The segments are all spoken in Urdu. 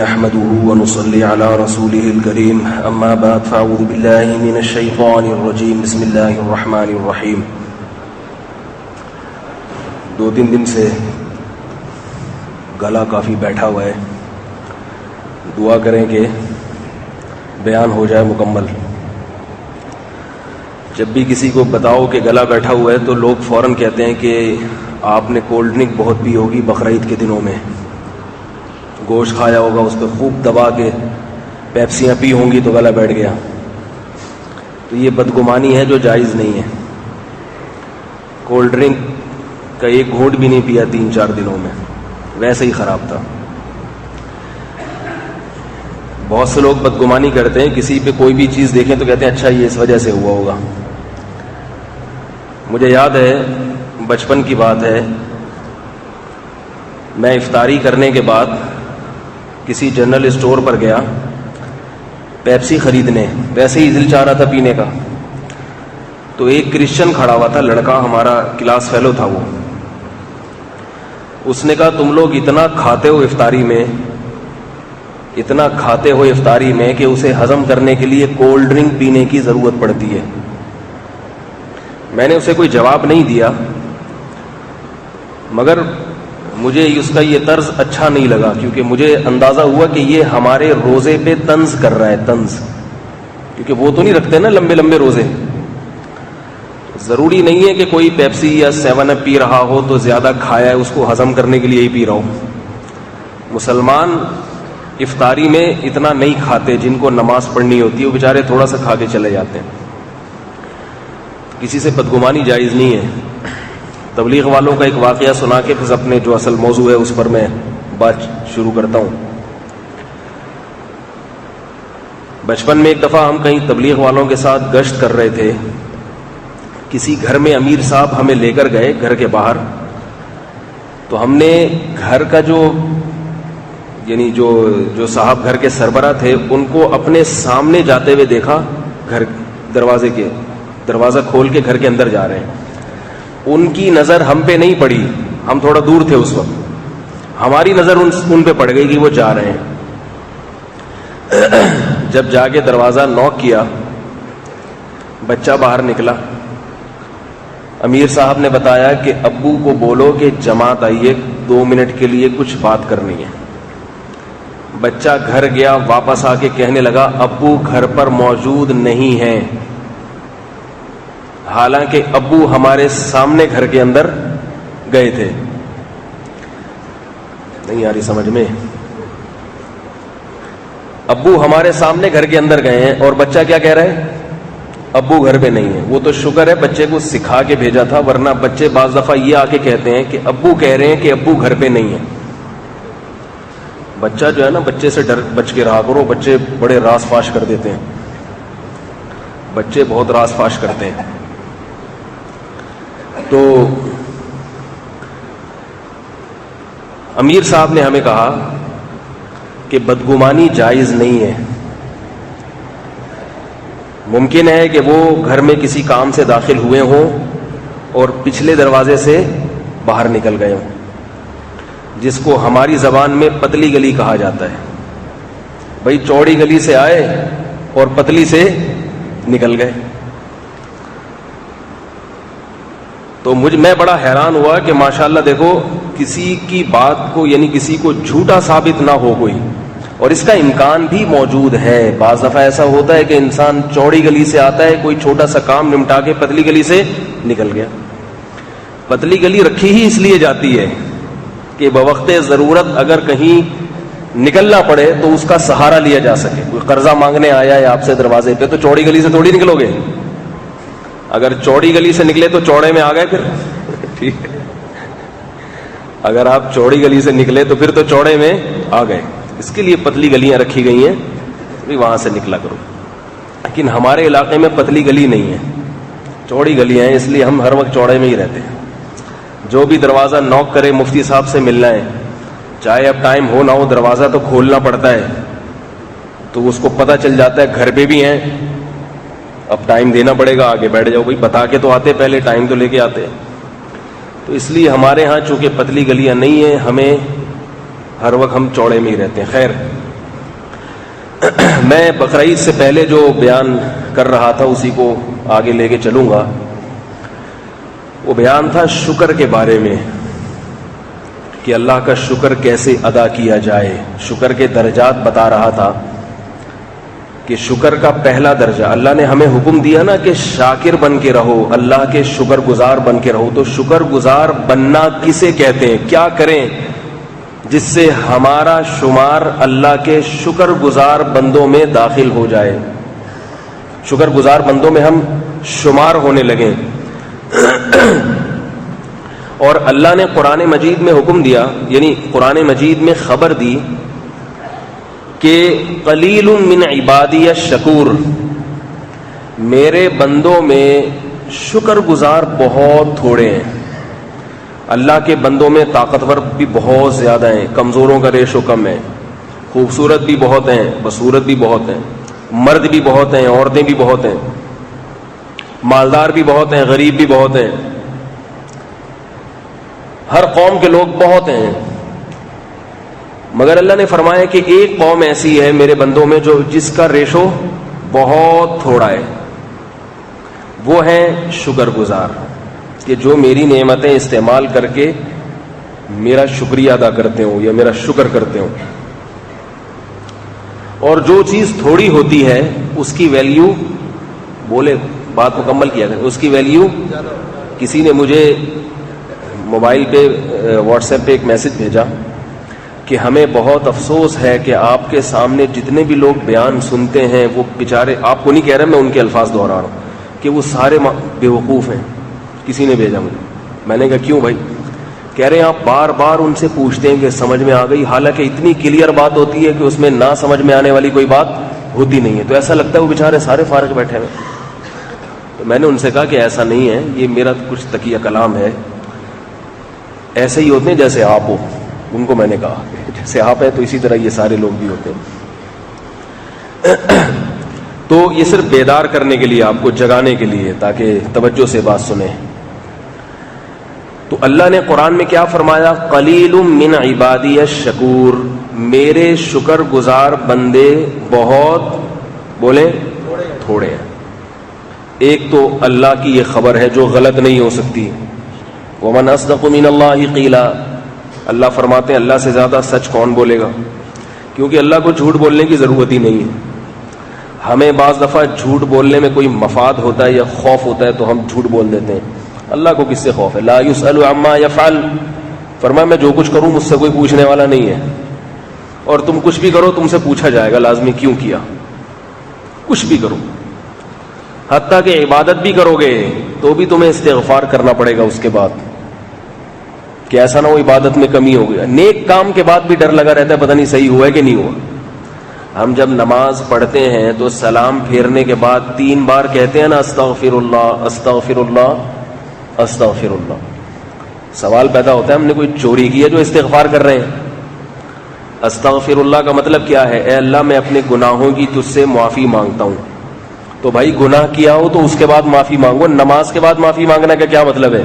نحمده ونصلي على رسوله الكريم اما بعد فاعوذ بالله من الشيطان الرجيم بسم الله الرحمن الرحیم. 2-3 دن سے گلا کافی بیٹھا ہوا ہے. دعا کریں کہ بیان ہو جائے مکمل. جب بھی کسی کو بتاؤ کہ گلا بیٹھا ہوا ہے تو لوگ فوراً کہتے ہیں کہ آپ نے کولڈ ڈرنک بہت پی ہوگی بقرعید کے دنوں میں, گوشت کھایا ہوگا, اس پہ خوب دبا کے پیپسیاں پی ہوں گی تو گلا بیٹھ گیا. تو یہ بدگمانی ہے جو جائز نہیں ہے. کولڈ ڈرنک کا ایک گھونٹ بھی نہیں پیا 3-4 دنوں میں, ویسے ہی خراب تھا. بہت سے لوگ بدگمانی کرتے ہیں, کسی پہ کوئی بھی چیز دیکھیں تو کہتے ہیں اچھا یہ اس وجہ سے ہوا ہوگا. مجھے یاد ہے بچپن کی بات ہے, میں افطاری کرنے کے بعد کسی جنرل اسٹور پر گیا پیپسی خریدنے, ویسے ہی دل چاہ رہا تھا پینے کا. تو ایک کرسچن کھڑا ہوا تھا, لڑکا ہمارا کلاس فیلو تھا وہ. اس نے کہا تم لوگ اتنا کھاتے ہو افطاری میں, اتنا کھاتے ہو افطاری میں کہ اسے ہضم کرنے کے لیے کولڈ ڈرنک پینے کی ضرورت پڑتی ہے. میں نے اسے کوئی جواب نہیں دیا, مگر مجھے اس کا یہ طرز اچھا نہیں لگا, کیونکہ مجھے اندازہ ہوا کہ یہ ہمارے روزے پہ طنز کر رہا ہے. طنز کیونکہ وہ تو نہیں رکھتے نا لمبے لمبے روزے. ضروری نہیں ہے کہ کوئی پیپسی یا 7 اپ پی رہا ہو تو زیادہ کھایا ہے, اس کو ہضم کرنے کے لیے ہی پی رہا ہو. مسلمان افطاری میں اتنا نہیں کھاتے, جن کو نماز پڑھنی ہوتی ہے وہ بیچارے تھوڑا سا کھا کے چلے جاتے ہیں. کسی سے بدگمانی جائز نہیں ہے. تبلیغ والوں کا ایک واقعہ سنا کے پھر اپنے جو اصل موضوع ہے اس پر میں بات شروع کرتا ہوں. بچپن میں ایک دفعہ ہم کہیں تبلیغ والوں کے ساتھ گشت کر رہے تھے. کسی گھر میں امیر صاحب ہمیں لے کر گئے گھر کے باہر. تو ہم نے گھر کا یعنی جو صاحب گھر کے سربراہ تھے ان کو اپنے سامنے جاتے ہوئے دیکھا. گھر دروازہ کھول کے گھر کے اندر جا رہے ہیں. ان کی نظر ہم پہ نہیں پڑی, ہم تھوڑا دور تھے اس وقت. ہماری نظر ان پہ پڑ گئی کہ وہ جا رہے ہیں. جب جا کے دروازہ نوک کیا, بچہ باہر نکلا. امیر صاحب نے بتایا کہ ابو کو بولو کہ جماعت آئیے 2 منٹ کے لیے کچھ بات کرنی ہے. بچہ گھر گیا, واپس آ کے کہنے لگا ابو گھر پر موجود نہیں ہیں, حالانکہ ابو ہمارے سامنے گھر کے اندر گئے تھے. نہیں آ رہی سمجھ میں؟ ابو ہمارے سامنے گھر کے اندر گئے ہیں اور بچہ کیا کہہ رہا ہے؟ ابو گھر پہ نہیں ہے. وہ تو شکر ہے بچے کو سکھا کے بھیجا تھا, ورنہ بچے بعض دفعہ یہ آ کے کہتے ہیں کہ ابو کہہ رہے ہیں کہ ابو گھر پہ نہیں ہے. بچہ جو ہے نا, بچے سے بچ کے رہا کرو. بچے بڑے راز فاش کر دیتے ہیں, بچے بہت راز فاش کرتے ہیں. تو امیر صاحب نے ہمیں کہا کہ بدگمانی جائز نہیں ہے. ممکن ہے کہ وہ گھر میں کسی کام سے داخل ہوئے ہوں اور پچھلے دروازے سے باہر نکل گئے ہوں, جس کو ہماری زبان میں پتلی گلی کہا جاتا ہے. بھائی چوڑی گلی سے آئے اور پتلی سے نکل گئے. تو میں بڑا حیران ہوا کہ ماشاءاللہ دیکھو کسی کی بات کو یعنی کسی کو جھوٹا ثابت نہ ہو کوئی, اور اس کا امکان بھی موجود ہے. بعض دفعہ ایسا ہوتا ہے کہ انسان چوڑی گلی سے آتا ہے, کوئی چھوٹا سا کام نمٹا کے پتلی گلی سے نکل گیا. پتلی گلی رکھی ہی اس لیے جاتی ہے کہ بوقت ضرورت اگر کہیں نکلنا پڑے تو اس کا سہارا لیا جا سکے. کوئی قرضہ مانگنے آیا ہے آپ سے دروازے پہ تو چوڑی گلی سے تھوڑی نکلو گے. اگر چوڑی گلی سے نکلے تو چوڑے میں آ گئے پھر, ٹھیک ہے. اگر آپ چوڑی گلی سے نکلے تو پھر تو چوڑے میں آ گئے. اس کے لیے پتلی گلیاں رکھی گئی ہیں, وہاں سے نکلا کرو. لیکن ہمارے علاقے میں پتلی گلی نہیں ہے, چوڑی گلیاں ہیں, اس لیے ہم ہر وقت چوڑے میں ہی رہتے ہیں. جو بھی دروازہ نوک کرے مفتی صاحب سے ملنا ہے, چاہے اب ٹائم ہو نہ ہو, دروازہ تو کھولنا پڑتا ہے. تو اس کو پتہ چل جاتا ہے گھر پہ بھی ہیں, اب ٹائم دینا پڑے گا, آگے بیٹھ جاؤ. بھائی بتا کے تو آتے, پہلے ٹائم تو لے کے آتے. تو اس لیے ہمارے ہاں چونکہ پتلی گلیاں نہیں ہیں, ہمیں ہر وقت ہم چوڑے میں ہی رہتے ہیں. خیر, میں بقرعید سے پہلے جو بیان کر رہا تھا اسی کو آگے لے کے چلوں گا. وہ بیان تھا شکر کے بارے میں کہ اللہ کا شکر کیسے ادا کیا جائے. شکر کے درجات بتا رہا تھا کہ شکر کا پہلا درجہ اللہ نے ہمیں حکم دیا نا کہ شاکر بن کے رہو, اللہ کے شکر گزار بن کے رہو. تو شکر گزار بننا کسے کہتے ہیں, کیا کریں جس سے ہمارا شمار اللہ کے شکر گزار بندوں میں داخل ہو جائے, شکر گزار بندوں میں ہم شمار ہونے لگیں. اور اللہ نے قرآن مجید میں حکم دیا, یعنی قرآن مجید میں خبر دی کہ قلیل من عبادی الشکور, میرے بندوں میں شکر گزار بہت تھوڑے ہیں. اللہ کے بندوں میں طاقتور بھی بہت زیادہ ہیں, کمزوروں کا ریشو کم ہے, خوبصورت بھی بہت ہیں, بصورت بھی بہت ہیں, مرد بھی بہت ہیں, عورتیں بھی بہت ہیں, مالدار بھی بہت ہیں, غریب بھی بہت ہیں, ہر قوم کے لوگ بہت ہیں. مگر اللہ نے فرمایا کہ ایک قوم ایسی ہے میرے بندوں میں جو جس کا ریشو بہت تھوڑا ہے, وہ ہیں شکر گزار, کہ جو میری نعمتیں استعمال کر کے میرا شکریہ ادا کرتے ہوں یا میرا شکر کرتے ہوں. اور جو چیز تھوڑی ہوتی ہے اس کی ویلیو, بولے بات مکمل کیا کریں, اس کی ویلیو. کسی نے مجھے موبائل پہ واٹس ایپ پہ ایک میسج بھیجا کہ ہمیں بہت افسوس ہے کہ آپ کے سامنے جتنے بھی لوگ بیان سنتے ہیں وہ بیچارے, آپ کو نہیں کہہ رہا میں ان کے الفاظ دہرا رہا ہوں, کہ وہ سارے بیوقوف ہیں. کسی نے بھیجا مجھے, میں نے کہا کیوں بھائی؟ کہہ رہے ہیں آپ بار بار ان سے پوچھتے ہیں کہ سمجھ میں آ گئی, حالانکہ اتنی کلیئر بات ہوتی ہے کہ اس میں نہ سمجھ میں آنے والی کوئی بات ہوتی نہیں ہے. تو ایسا لگتا ہے وہ بیچارے سارے فارغ بیٹھے ہوئے. تو میں نے ان سے کہا کہ ایسا نہیں ہے, یہ میرا کچھ تقیہ کلام ہے, ایسے ہی ہوتے ہیں جیسے آپ ہو. ان کو میں نے کہا جیسے آپ ہیں تو اسی طرح یہ سارے لوگ بھی ہوتے ہیں. تو یہ صرف بیدار کرنے کے لیے, آپ کو جگانے کے لیے, تاکہ توجہ سے بات سنیں. تو اللہ نے قرآن میں کیا فرمایا؟ قلیل من عبادی الشکور, میرے شکر گزار بندے بہت, بولے تھوڑے ہیں. ایک تو اللہ کی یہ خبر ہے جو غلط نہیں ہو سکتی. ومن اصدق من اللہ قیلا, اللہ فرماتے ہیں اللہ سے زیادہ سچ کون بولے گا, کیونکہ اللہ کو جھوٹ بولنے کی ضرورت ہی نہیں ہے. ہمیں بعض دفعہ جھوٹ بولنے میں کوئی مفاد ہوتا ہے یا خوف ہوتا ہے تو ہم جھوٹ بول دیتے ہیں. اللہ کو کس سے خوف ہے؟ لا یسأل عما یفعل, فرمایا میں جو کچھ کروں مجھ سے کوئی پوچھنے والا نہیں ہے, اور تم کچھ بھی کرو تم سے پوچھا جائے گا لازمی کیوں کیا. کچھ بھی کرو, حتیٰ کہ عبادت بھی کرو گے تو بھی تمہیں استغفار کرنا پڑے گا اس کے بعد, کہ ایسا نہ ہو عبادت میں کمی ہو گئی. نیک کام کے بعد بھی ڈر لگا رہتا ہے پتہ نہیں صحیح ہوا ہے کہ نہیں ہوا. ہم جب نماز پڑھتے ہیں تو سلام پھیرنے کے بعد 3 بار کہتے ہیں نا استغفر اللہ استغفر اللہ استغفر اللہ. سوال پیدا ہوتا ہے ہم نے کوئی چوری کی ہے جو استغفار کر رہے ہیں؟ استغفر اللہ کا مطلب کیا ہے؟ اے اللہ میں اپنے گناہوں کی تجھ سے معافی مانگتا ہوں. تو بھائی گناہ کیا ہو تو اس کے بعد معافی مانگو, نماز کے بعد معافی مانگنا کا کیا مطلب ہے؟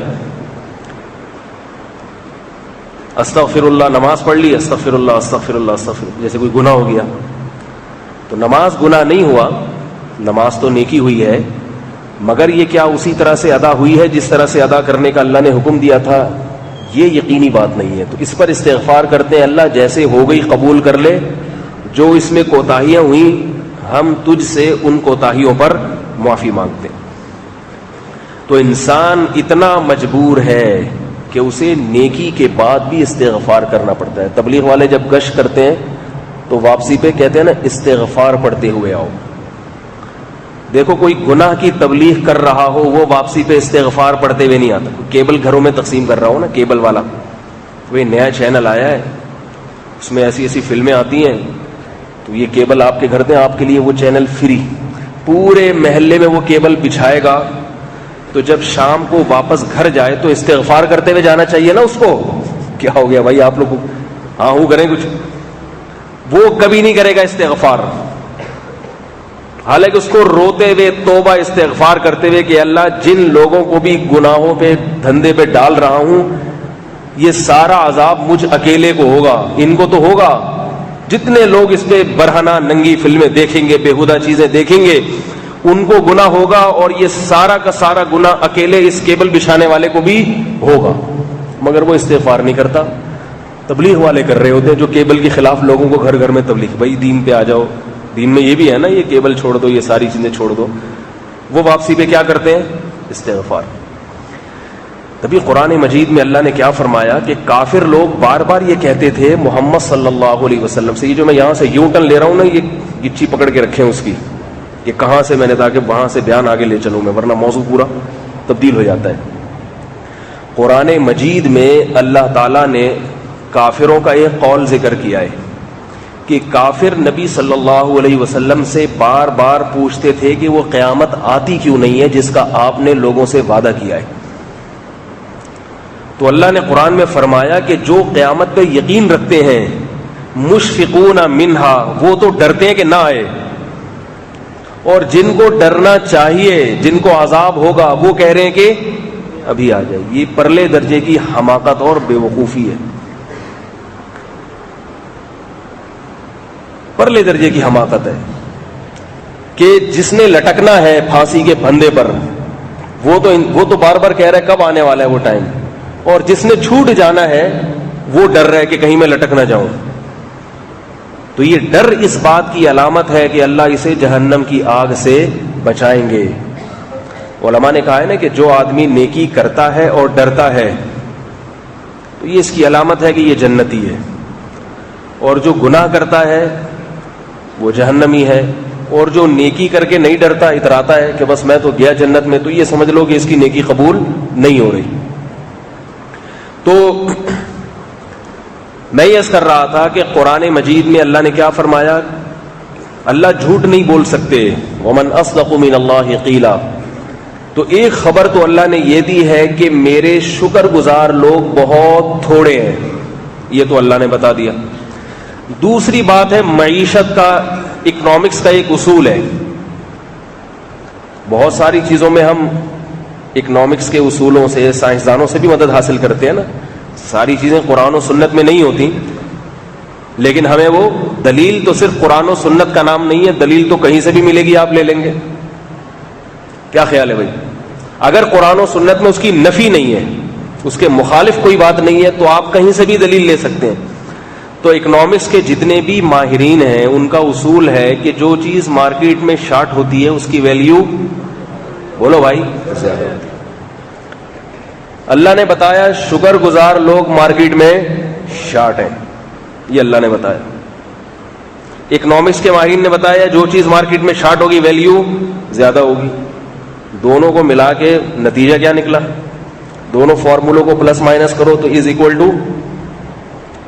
استغفر اللہ, نماز پڑھ لی استغفر اللہ استغفر اللہ استغفر اللہ, جیسے کوئی گناہ ہو گیا. تو نماز گناہ نہیں ہوا, نماز تو نیکی ہوئی ہے, مگر یہ کیا اسی طرح سے ادا ہوئی ہے جس طرح سے ادا کرنے کا اللہ نے حکم دیا تھا؟ یہ یقینی بات نہیں ہے. تو اس پر استغفار کرتے ہیں, اللہ جیسے ہو گئی قبول کر لے, جو اس میں کوتاہیاں ہوئیں ہم تجھ سے ان کوتاہیوں پر معافی مانگتے ہیں. تو انسان اتنا مجبور ہے کہ اسے نیکی کے بعد بھی استغفار کرنا پڑتا ہے. تبلیغ والے جب گشت کرتے ہیں تو واپسی پہ کہتے ہیں نا استغفار پڑھتے ہوئے آؤ. دیکھو کوئی گناہ کی تبلیغ کر رہا ہو وہ واپسی پہ استغفار پڑھتے ہوئے نہیں آتا. کیبل گھروں میں تقسیم کر رہا ہو نا, کیبل والا, وہ نیا چینل آیا ہے اس میں ایسی ایسی فلمیں آتی ہیں, تو یہ کیبل آپ کے گھر دیں, آپ کے لیے وہ چینل فری. پورے محلے میں وہ کیبل بچھائے گا, تو جب شام کو واپس گھر جائے تو استغفار کرتے ہوئے جانا چاہیے نا اس کو. کیا ہو گیا بھائی آپ لوگ ہاں ہوں کریں کچھ؟ وہ کبھی نہیں کرے گا استغفار, حالانکہ اس کو روتے ہوئے توبہ استغفار کرتے ہوئے کہ اللہ جن لوگوں کو بھی گناہوں پہ دھندے پہ ڈال رہا ہوں یہ سارا عذاب مجھ اکیلے کو ہوگا, ان کو تو ہوگا جتنے لوگ اس پہ برہنہ ننگی فلمیں دیکھیں گے، بےہودہ چیزیں دیکھیں گے، ان کو گناہ ہوگا، اور یہ سارا کا سارا گناہ اکیلے اس کیبل بچھانے والے کو بھی ہوگا، مگر وہ استغفار نہیں کرتا۔ تبلیغ والے کر رہے ہوتے ہیں جو کیبل کے خلاف لوگوں کو گھر گھر میں تبلیغ، بھائی دین پہ آ جاؤ، دین میں یہ بھی ہے نا، یہ کیبل چھوڑ دو، یہ ساری چیزیں چھوڑ دو۔ وہ واپسی پہ کیا کرتے ہیں؟ استغفار۔ تبھی قرآن مجید میں اللہ نے کیا فرمایا کہ کافر لوگ بار بار یہ کہتے تھے محمد صلی اللہ علیہ وسلم سے، یہ جو میں یہاں سے یوں ٹرن لے رہا ہوں نا، یہ گچی پکڑ کے رکھیں اس کی، کہ کہاں سے میں نے، تاکہ وہاں سے بیان آگے لے چلوں میں، ورنہ موضوع پورا تبدیل ہو جاتا ہے۔ قرآن مجید میں اللہ تعالیٰ نے کافروں کا ایک قول ذکر کیا ہے کہ کافر نبی صلی اللہ علیہ وسلم سے بار بار پوچھتے تھے کہ وہ قیامت آتی کیوں نہیں ہے جس کا آپ نے لوگوں سے وعدہ کیا ہے۔ تو اللہ نے قرآن میں فرمایا کہ جو قیامت پہ یقین رکھتے ہیں، مشفقون منہا، وہ تو ڈرتے ہیں کہ نہ آئے، اور جن کو ڈرنا چاہیے، جن کو عذاب ہوگا، وہ کہہ رہے ہیں کہ ابھی آ جائے۔ یہ پرلے درجے کی حماقت اور بے وقوفی ہے، پرلے درجے کی حماقت ہے کہ جس نے لٹکنا ہے پھانسی کے پھندے پر، وہ تو بار بار کہہ رہا ہے کب آنے والا ہے وہ ٹائم، اور جس نے چھوٹ جانا ہے وہ ڈر رہا ہے کہ کہیں میں لٹک نہ جاؤں۔ تو یہ ڈر اس بات کی علامت ہے کہ اللہ اسے جہنم کی آگ سے بچائیں گے۔ علماء نے کہا ہے نا کہ جو آدمی نیکی کرتا ہے اور ڈرتا ہے تو یہ اس کی علامت ہے کہ یہ جنتی ہے، اور جو گناہ کرتا ہے وہ جہنمی ہے، اور جو نیکی کر کے نہیں ڈرتا، اتراتا ہے کہ بس میں تو گیا جنت میں، تو یہ سمجھ لو کہ اس کی نیکی قبول نہیں ہو رہی۔ تو میں یہ کر رہا تھا کہ قرآن مجید میں اللہ نے کیا فرمایا؟ اللہ جھوٹ نہیں بول سکتے، ومن اصدق من اللہ قیلا۔ تو ایک خبر تو اللہ نے یہ دی ہے کہ میرے شکر گزار لوگ بہت تھوڑے ہیں، یہ تو اللہ نے بتا دیا۔ دوسری بات ہے معیشت کا، اکنامکس کا ایک اصول ہے، بہت ساری چیزوں میں ہم اکنامکس کے اصولوں سے، سائنسدانوں سے بھی مدد حاصل کرتے ہیں نا، ساری چیزیں قرآن و سنت میں نہیں ہوتی، لیکن ہمیں وہ دلیل تو صرف قرآن و سنت کا نام نہیں ہے، دلیل تو کہیں سے بھی ملے گی، آپ لے لیں گے۔ کیا خیال ہے بھائی؟ اگر قرآن و سنت میں اس کی نفی نہیں ہے، اس کے مخالف کوئی بات نہیں ہے، تو آپ کہیں سے بھی دلیل لے سکتے ہیں۔ تو اکنامکس کے جتنے بھی ماہرین ہیں ان کا اصول ہے کہ جو چیز مارکیٹ میں شارٹ ہوتی ہے اس کی ویلیو، بولو بھائی، زیادہ ہوتی ہے۔ اللہ نے بتایا شکر گزار لوگ مارکیٹ میں شارٹ ہیں، یہ اللہ نے بتایا۔ اکنامکس کے ماہرین نے بتایا جو چیز مارکیٹ میں شارٹ ہوگی ویلیو زیادہ ہوگی۔ دونوں کو ملا کے نتیجہ کیا نکلا؟ دونوں فارمولوں کو پلس مائنس کرو تو از اکول ٹو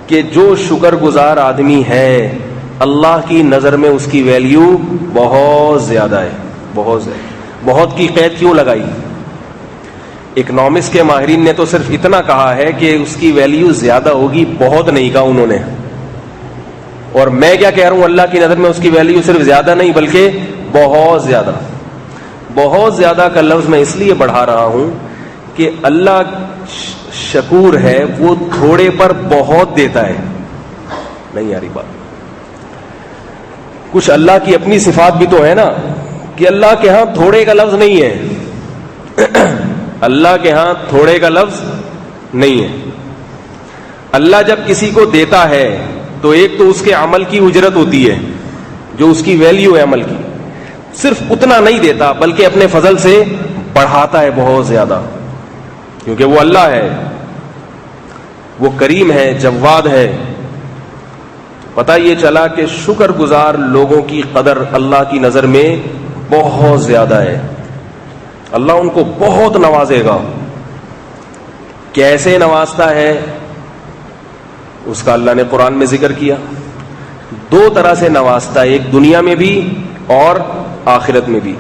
کہ جو شکر گزار آدمی ہے اللہ کی نظر میں اس کی ویلیو بہت زیادہ ہے، بہت زیادہ۔ بہت کی قید کیوں لگائی؟ اکنامکس کے ماہرین نے تو صرف اتنا کہا ہے کہ اس کی ویلیو زیادہ ہوگی، بہت نہیں کہا انہوں نے۔ اور میں کیا کہہ رہا ہوں، اللہ کی نظر میں اس کی ویلیو صرف زیادہ نہیں بلکہ بہت زیادہ۔ بہت زیادہ کا لفظ میں اس لیے بڑھا رہا ہوں کہ اللہ شکور ہے، وہ تھوڑے پر بہت دیتا ہے۔ نہیں آ رہی بات؟ کچھ اللہ کی اپنی صفات بھی تو ہے نا، کہ اللہ کے ہاں تھوڑے کا لفظ نہیں ہے، اللہ کے ہاں تھوڑے کا لفظ نہیں ہے۔ اللہ جب کسی کو دیتا ہے تو ایک تو اس کے عمل کی اجرت ہوتی ہے، جو اس کی ویلیو ہے عمل کی، صرف اتنا نہیں دیتا بلکہ اپنے فضل سے بڑھاتا ہے بہت زیادہ، کیونکہ وہ اللہ ہے، وہ کریم ہے، جواد ہے۔ پتہ یہ چلا کہ شکر گزار لوگوں کی قدر اللہ کی نظر میں بہت زیادہ ہے، اللہ ان کو بہت نوازے گا۔ کیسے نوازتا ہے اس کا اللہ نے قرآن میں ذکر کیا۔ دو طرح سے نوازتا ہے، ایک دنیا میں بھی اور آخرت میں بھی۔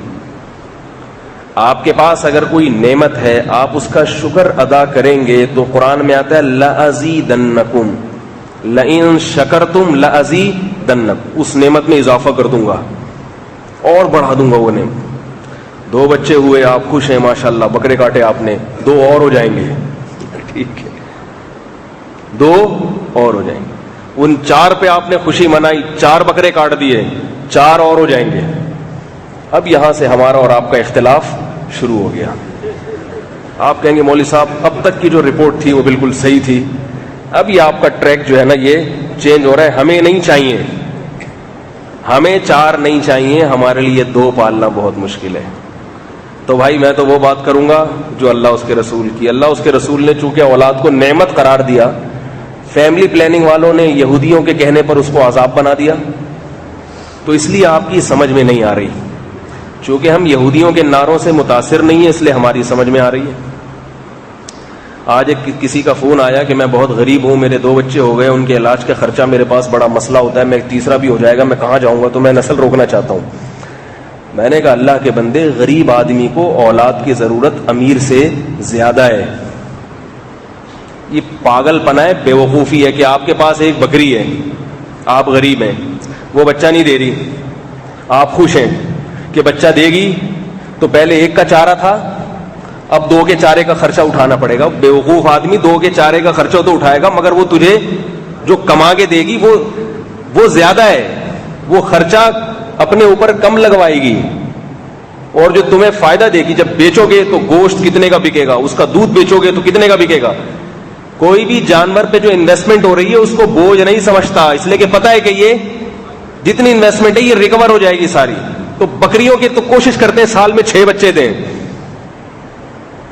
آپ کے پاس اگر کوئی نعمت ہے، آپ اس کا شکر ادا کریں گے تو قرآن میں آتا ہے لَأَزِيدَنَّكُمْ لَإِن شَكَرْتُمْ لَأَزِيدَنَّكُمْ، اس نعمت میں اضافہ کر دوں گا اور بڑھا دوں گا وہ نعمت۔ 2 بچے ہوئے، آپ خوش ہیں ماشاءاللہ، بکرے کاٹے آپ نے، 2 اور ہو جائیں گے، ٹھیک ہے، 2 اور ہو جائیں گے۔ ان 4 پہ آپ نے خوشی منائی, 4 بکرے کاٹ دیے, 4 اور ہو جائیں گے. اب یہاں سے ہمارا اور آپ کا اختلاف شروع ہو گیا. آپ کہیں گے مولوی صاحب اب تک کی جو رپورٹ تھی وہ بالکل صحیح تھی, اب یہ آپ کا ٹریک جو ہے نا یہ چینج ہو رہا ہے, ہمیں نہیں چاہیے, ہمیں 4 نہیں چاہیے, ہمارے لیے 2 پالنا بہت مشکل ہے. تو بھائی میں تو وہ بات کروں گا جو اللہ اس کے رسول کی. اللہ اس کے رسول نے چونکہ اولاد کو نعمت قرار دیا, فیملی پلاننگ والوں نے یہودیوں کے کہنے پر اس کو عذاب بنا دیا, تو اس لیے آپ کی سمجھ میں نہیں آ رہی. چونکہ ہم یہودیوں کے نعروں سے متاثر نہیں ہیں اس لیے ہماری سمجھ میں آ رہی ہے. آج ایک کسی کا فون آیا کہ میں بہت غریب ہوں, میرے 2 بچے ہو گئے, ان کے علاج کا خرچہ میرے پاس بڑا مسئلہ ہوتا ہے, میں تیسرا بھی ہو جائے گا, میں کہاں جاؤں گا, تو میں نسل روکنا چاہتا ہوں. میں نے کہا اللہ کے بندے, غریب آدمی کو اولاد کی ضرورت امیر سے زیادہ ہے. یہ پاگل پنا ہے, بیوقوفی ہے کہ آپ کے پاس ایک بکری ہے, آپ غریب ہیں, وہ بچہ نہیں دے رہی, آپ خوش ہیں کہ بچہ دے گی, تو پہلے 1 کا چارہ تھا, اب 2 کے چارے کا خرچہ اٹھانا پڑے گا. بیوقوف آدمی 2 کے چارے کا خرچہ تو اٹھائے گا, مگر وہ تجھے جو کما کے دے گی وہ زیادہ ہے, وہ خرچہ اپنے اوپر کم لگوائے گی, اور جو تمہیں فائدہ دے گی, جب بیچو گے تو گوشت کتنے کا بکے گا, اس کا دودھ بیچو گے تو کتنے کا بکے گا. کوئی بھی جانور پہ جو انویسٹمنٹ ہو رہی ہے اس کو بوجھ نہیں سمجھتا, اس لیے کہ پتا ہے کہ یہ جتنی انویسٹمنٹ ہے یہ ریکور ہو جائے گی ساری. تو بکریوں کی تو کوشش کرتے ہیں سال میں 6 بچے دیں,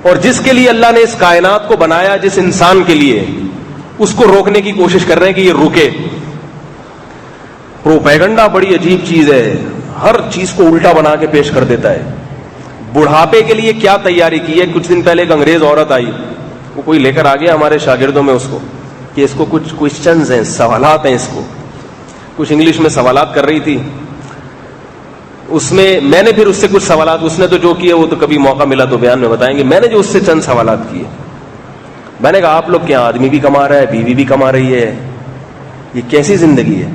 اور جس کے لیے اللہ نے اس کائنات کو بنایا, جس انسان کے لیے, اس کو روکنے کی کوشش کر رہے ہیں کہ یہ رکے. پروپیگنڈا بڑی عجیب چیز ہے, ہر چیز کو الٹا بنا کے پیش کر دیتا ہے. بڑھاپے کے لیے کیا تیاری کی ہے. کچھ دن پہلے ایک انگریز عورت آئی, وہ کوئی لے کر آ گیا ہمارے شاگردوں میں اس کو, کہ اس کو کچھ کوشچنز ہیں, سوالات ہیں, اس کو کچھ انگلش میں سوالات کر رہی تھی. اس میں نے پھر اس سے کچھ سوالات, اس نے تو جو کیے وہ تو کبھی موقع ملا تو بیان میں بتائیں گے, میں نے جو اس سے چند سوالات کیے, میں نے کہا آپ لوگ کیا آدمی بھی کما رہا ہے, بیوی بھی کما رہی ہے, یہ کیسی زندگی ہے.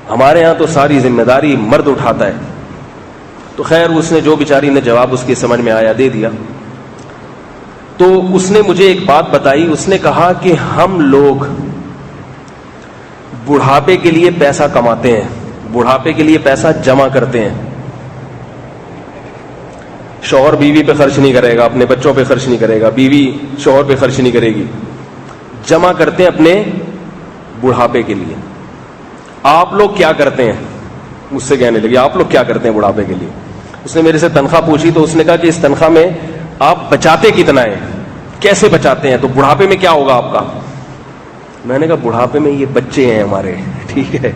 ہمارے ہاں تو ساری ذمہ داری مرد اٹھاتا ہے. تو خیر اس نے جو بیچاری نے جواب اس کی سمجھ میں آیا دے دیا. تو اس نے مجھے ایک بات بتائی, اس نے کہا کہ ہم لوگ بڑھاپے کے لیے پیسہ کماتے ہیں, بڑھاپے کے لیے پیسہ جمع کرتے ہیں. شوہر بیوی پہ خرچ نہیں کرے گا, اپنے بچوں پہ خرچ نہیں کرے گا, بیوی شوہر پہ خرچ نہیں کرے گی, جمع کرتے ہیں اپنے بڑھاپے کے لیے. آپ لوگ کیا کرتے ہیں؟ مجھ سے کہنے لگے آپ لوگ کیا کرتے ہیں بڑھاپے کے لیے. اس نے میرے سے تنخواہ پوچھی تو اس نے کہا کہ اس تنخواہ میں آپ بچاتے کتنا ہے, کیسے بچاتے ہیں, تو بڑھاپے میں کیا ہوگا آپ کا. میں نے کہا بڑھاپے میں یہ بچے ہیں ہمارے, ٹھیک ہے,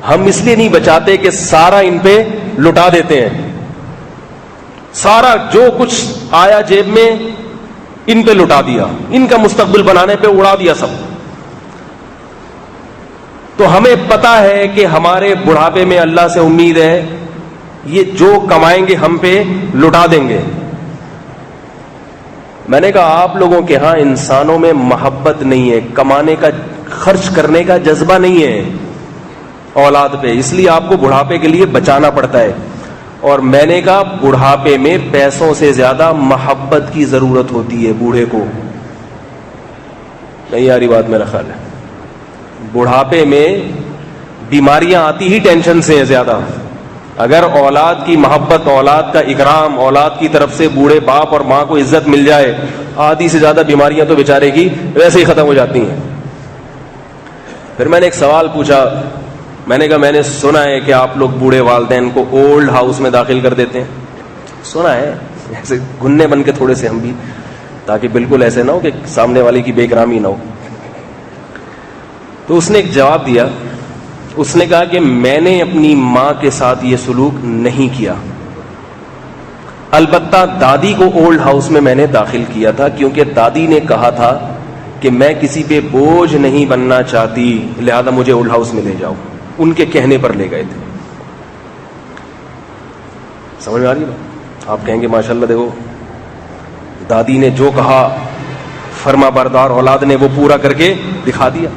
ہم اس لیے نہیں بچاتے کہ سارا ان پہ لٹا دیتے ہیں, سارا جو کچھ آیا جیب میں ان پہ لٹا دیا, ان کا مستقبل بنانے پہ اڑا دیا سب. تو ہمیں پتا ہے کہ ہمارے بڑھاپے میں اللہ سے امید ہے یہ جو کمائیں گے ہم پہ لٹا دیں گے. میں نے کہا آپ لوگوں کے ہاں انسانوں میں محبت نہیں ہے, کمانے کا, خرچ کرنے کا جذبہ نہیں ہے اولاد پہ, اس لیے آپ کو بڑھاپے کے لیے بچانا پڑتا ہے. اور میں نے کہا بڑھاپے میں پیسوں سے زیادہ محبت کی ضرورت ہوتی ہے بوڑھے کو. نہیں آ رہی بات میرا خیال ہے. بڑھاپے میں بیماریاں آتی ہی ٹینشن سے ہیں زیادہ. اگر اولاد کی محبت, اولاد کا اکرام, اولاد کی طرف سے بوڑھے باپ اور ماں کو عزت مل جائے, آدھی سے زیادہ بیماریاں تو بیچارے کی ویسے ہی ختم ہو جاتی ہیں. پھر میں نے ایک سوال پوچھا, میں نے کہا میں نے سنا ہے کہ آپ لوگ بوڑھے والدین کو اولڈ ہاؤس میں داخل کر دیتے ہیں. سنا ہے, ایسے گھننے بن کے تھوڑے سے ہم بھی, تاکہ بالکل ایسے نہ ہو کہ سامنے والے کی بے اکرامی نہ ہو. تو اس نے ایک جواب دیا, اس نے کہا کہ میں نے اپنی ماں کے ساتھ یہ سلوک نہیں کیا, البتہ دادی کو اولڈ ہاؤس میں نے داخل کیا تھا, کیونکہ دادی نے کہا تھا کہ میں کسی پہ بوجھ نہیں بننا چاہتی, لہذا مجھے اولڈ ہاؤس میں لے جاؤ. ان کے کہنے پر لے گئے تھے. سمجھ میں آ رہی ہے؟ آپ کہیں گے ماشاءاللہ دیکھو دادی نے جو کہا فرما بردار اولاد نے وہ پورا کر کے دکھا دیا.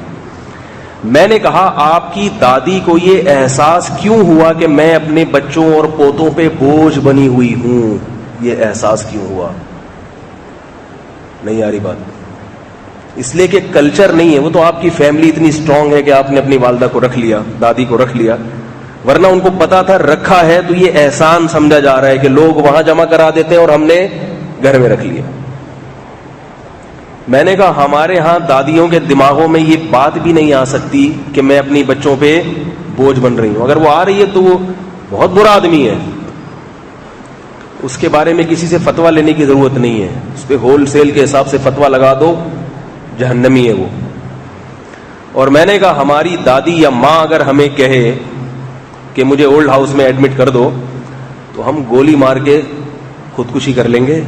میں نے کہا آپ کی دادی کو یہ احساس کیوں ہوا کہ میں اپنے بچوں اور پوتوں پہ بوجھ بنی ہوئی ہوں, یہ احساس کیوں ہوا؟ نہیں آ رہی بات. اس لیے کہ کلچر نہیں ہے، وہ تو آپ کی فیملی اتنی اسٹرانگ ہے کہ آپ نے اپنی والدہ کو رکھ لیا، دادی کو رکھ لیا، ورنہ ان کو پتا تھا رکھا ہے تو یہ احسان سمجھا جا رہا ہے کہ لوگ وہاں جمع کرا دیتے ہیں اور ہم نے گھر میں رکھ لیا۔ میں نے کہا ہمارے ہاں دادیوں کے دماغوں میں یہ بات بھی نہیں آ سکتی کہ میں اپنی بچوں پہ بوجھ بن رہی ہوں، اگر وہ آ رہی ہے تو وہ بہت برا آدمی ہے، اس کے بارے میں کسی سے فتویٰ لینے کی ضرورت نہیں ہے، اس پہ ہول سیل کے حساب سے فتویٰ لگا دو، جہنمی ہے وہ۔ اور میں نے کہا ہماری دادی یا ماں اگر ہمیں کہے کہ مجھے اولڈ ہاؤس میں ایڈمٹ کر دو تو ہم گولی مار کے خودکشی کر لیں گے،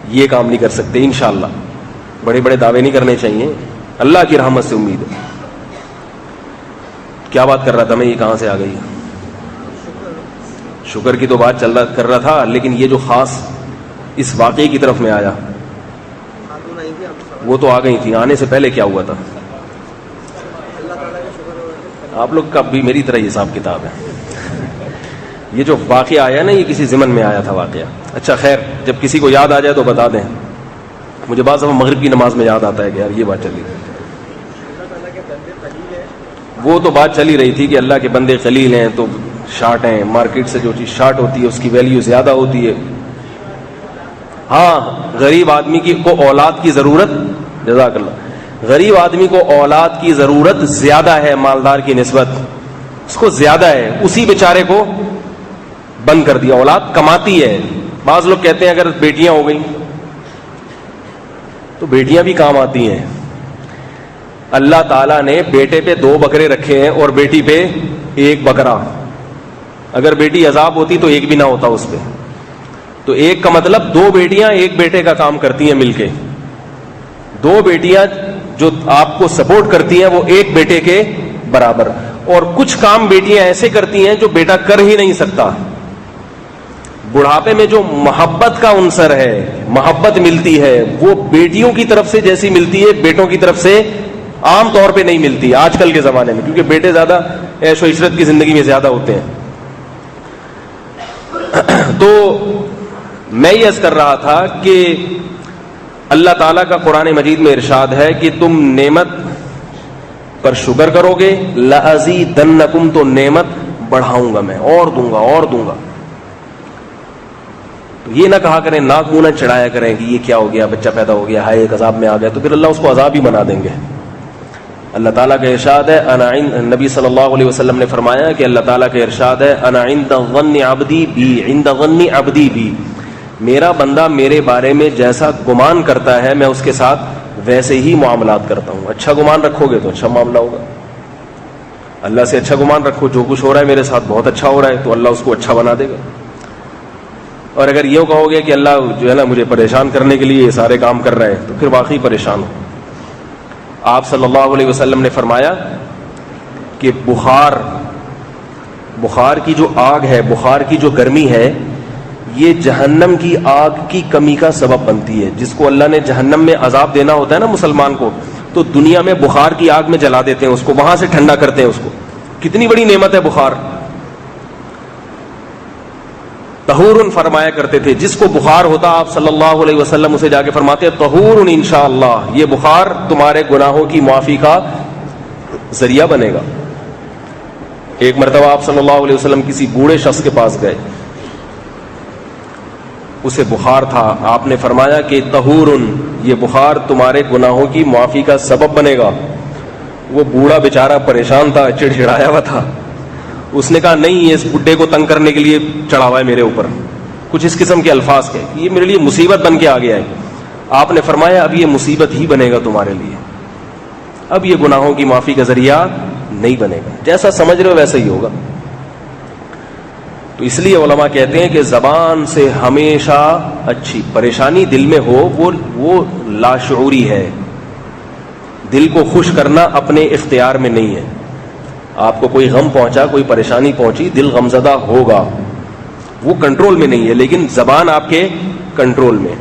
یہ کام نہیں کر سکتے انشاءاللہ۔ بڑے بڑے دعوے نہیں کرنے چاہیے، اللہ کی رحمت سے امید ہے۔ کیا بات کر رہا تھا میں، یہ کہاں سے آ گئی؟ شکر کی تو بات کر رہا تھا، لیکن یہ جو خاص اس واقعے کی طرف میں آیا وہ تو آ گئی تھی، آنے سے پہلے کیا ہوا تھا؟ آپ لوگ کا بھی میری طرح حساب کتاب ہے۔ یہ جو واقعہ آیا نا، یہ کسی ضمن میں آیا تھا واقعہ۔ اچھا خیر، جب کسی کو یاد آ جائے تو بتا دیں، مجھے بعض دفعہ مغرب کی نماز میں یاد آتا ہے کہ یار یہ بات چلی تھی۔ وہ تو بات چلی رہی تھی کہ اللہ کے بندے قلیل ہیں تو شارٹ ہیں، مارکیٹ سے جو چیز شارٹ ہوتی ہے اس کی ویلیو زیادہ ہوتی ہے۔ ہاں، غریب آدمی کو اولاد کی ضرورت، جزاک اللہ، غریب آدمی کو اولاد کی ضرورت زیادہ ہے مالدار کی نسبت، اس کو زیادہ ہے، اسی بیچارے کو بند کر دیا۔ اولاد کماتی ہے، بعض لوگ کہتے ہیں اگر بیٹیاں ہو گئیں تو بیٹیاں بھی کام آتی ہیں۔ اللہ تعالیٰ نے بیٹے پہ 2 بکرے رکھے ہیں اور بیٹی پہ 1 بکرا، اگر بیٹی عذاب ہوتی تو 1 بھی نہ ہوتا اس پہ، تو 1 کا مطلب 2 بیٹیاں 1 بیٹے کا کام کرتی ہیں مل کے، 2 بیٹیاں جو آپ کو سپورٹ کرتی ہیں وہ 1 بیٹے کے برابر، اور کچھ کام بیٹیاں ایسے کرتی ہیں جو بیٹا کر ہی نہیں سکتا۔ بڑھاپے میں جو محبت کا عنصر ہے، محبت ملتی ہے، وہ بیٹیوں کی طرف سے جیسی ملتی ہے بیٹوں کی طرف سے عام طور پہ نہیں ملتی آج کل کے زمانے میں، کیونکہ بیٹے زیادہ عیش و عشرت کی زندگی میں زیادہ ہوتے ہیں۔ تو میں یہ عرض کر رہا تھا کہ اللہ تعالیٰ کا قرآن مجید میں ارشاد ہے کہ تم نعمت پر شکر کرو گے، لَأَزِيدَنَّكُمْ، تو نعمت بڑھاؤں گا میں، اور دوں گا اور دوں گا۔ تو یہ نہ کہا کریں، ناک منہ نہ چڑھایا کریں کہ یہ کیا ہو گیا، بچہ پیدا ہو گیا، ہائے ایک عذاب میں آ گیا، تو پھر اللہ اس کو عذاب ہی بنا دیں گے۔ اللہ تعالیٰ کا ارشاد ہے، نبی صلی اللہ علیہ وسلم نے فرمایا کہ اللہ تعالیٰ کا ارشاد ہے، انا عند ظن عبدی بی، عند ظن عبدی بی، میرا بندہ میرے بارے میں جیسا گمان کرتا ہے میں اس کے ساتھ ویسے ہی معاملات کرتا ہوں۔ اچھا گمان رکھو گے تو اچھا معاملہ ہوگا، اللہ سے اچھا گمان رکھو، جو کچھ ہو رہا ہے میرے ساتھ بہت اچھا ہو رہا ہے تو اللہ اس کو اچھا بنا دے گا۔ اور اگر یہ کہو گے کہ اللہ جو ہے نا مجھے پریشان کرنے کے لیے یہ سارے کام کر رہا ہے، تو پھر واقعی پریشان ہو۔ آپ صلی اللہ علیہ وسلم نے فرمایا کہ بخار کی جو آگ ہے، بخار کی جو گرمی ہے، یہ جہنم کی آگ کی کمی کا سبب بنتی ہے۔ جس کو اللہ نے جہنم میں عذاب دینا ہوتا ہے نا مسلمان کو، تو دنیا میں بخار کی آگ میں جلا دیتے ہیں اس کو، وہاں سے ٹھنڈا کرتے ہیں اس کو۔ کتنی بڑی نعمت ہے بخار۔ طہور فرمایا کرتے تھے، جس کو بخار ہوتا آپ صلی اللہ علیہ وسلم اسے جا کے فرماتے ہیں طہور انشاءاللہ، یہ بخار تمہارے گناہوں کی معافی کا ذریعہ بنے گا۔ ایک مرتبہ آپ صلی اللہ علیہ وسلم کسی بوڑھے شخص کے پاس گئے، اسے بخار تھا، آپ نے فرمایا کہ طہور، یہ بخار تمہارے گناہوں کی معافی کا سبب بنے گا۔ وہ بوڑھا بیچارہ پریشان تھا، چڑچڑایا ہوا تھا، اس نے کہا نہیں، یہ اس بڈھے کو تنگ کرنے کے لیے چڑھا ہوا ہے میرے اوپر، کچھ اس قسم کے الفاظ کے، یہ میرے لیے مصیبت بن کے آ گیا ہے۔ آپ نے فرمایا اب یہ مصیبت ہی بنے گا تمہارے لیے، اب یہ گناہوں کی معافی کا ذریعہ نہیں بنے گا، جیسا سمجھ رہے ہو ویسا ہی ہوگا۔ تو اس لیے علماء کہتے ہیں کہ زبان سے ہمیشہ اچھی، پریشانی دل میں ہو وہ لاشعوری ہے، دل کو خوش کرنا اپنے اختیار میں نہیں ہے۔ آپ کو کوئی غم پہنچا، کوئی پریشانی پہنچی، دل غمزدہ ہوگا، وہ کنٹرول میں نہیں ہے، لیکن زبان آپ کے کنٹرول میں۔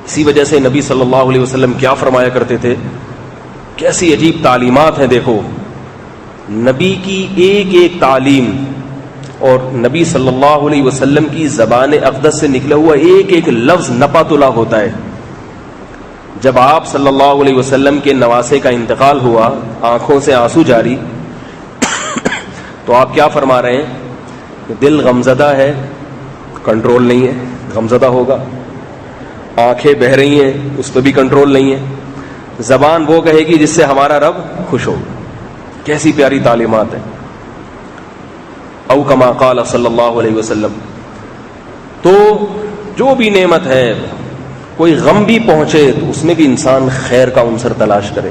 اسی وجہ سے نبی صلی اللہ علیہ وسلم کیا فرمایا کرتے تھے، کیسی عجیب تعلیمات ہیں دیکھو، نبی کی ایک ایک تعلیم اور نبی صلی اللہ علیہ وسلم کی زبان اقدس سے نکلا ہوا ایک ایک لفظ نپا تلا ہوتا ہے۔ جب آپ صلی اللہ علیہ وسلم کے نواسے کا انتقال ہوا، آنکھوں سے آنسو جاری، تو آپ کیا فرما رہے ہیں کہ دل غمزدہ ہے، کنٹرول نہیں ہے، غمزدہ ہوگا، آنکھیں بہہ رہی ہیں، اس پہ بھی کنٹرول نہیں ہے، زبان وہ کہے گی جس سے ہمارا رب خوش ہو. کیسی پیاری تعلیمات ہیں. او کما قال صلی اللہ علیہ وسلم. تو جو بھی نعمت ہے، کوئی غم بھی پہنچے تو اس میں بھی انسان خیر کا عنصر تلاش کرے.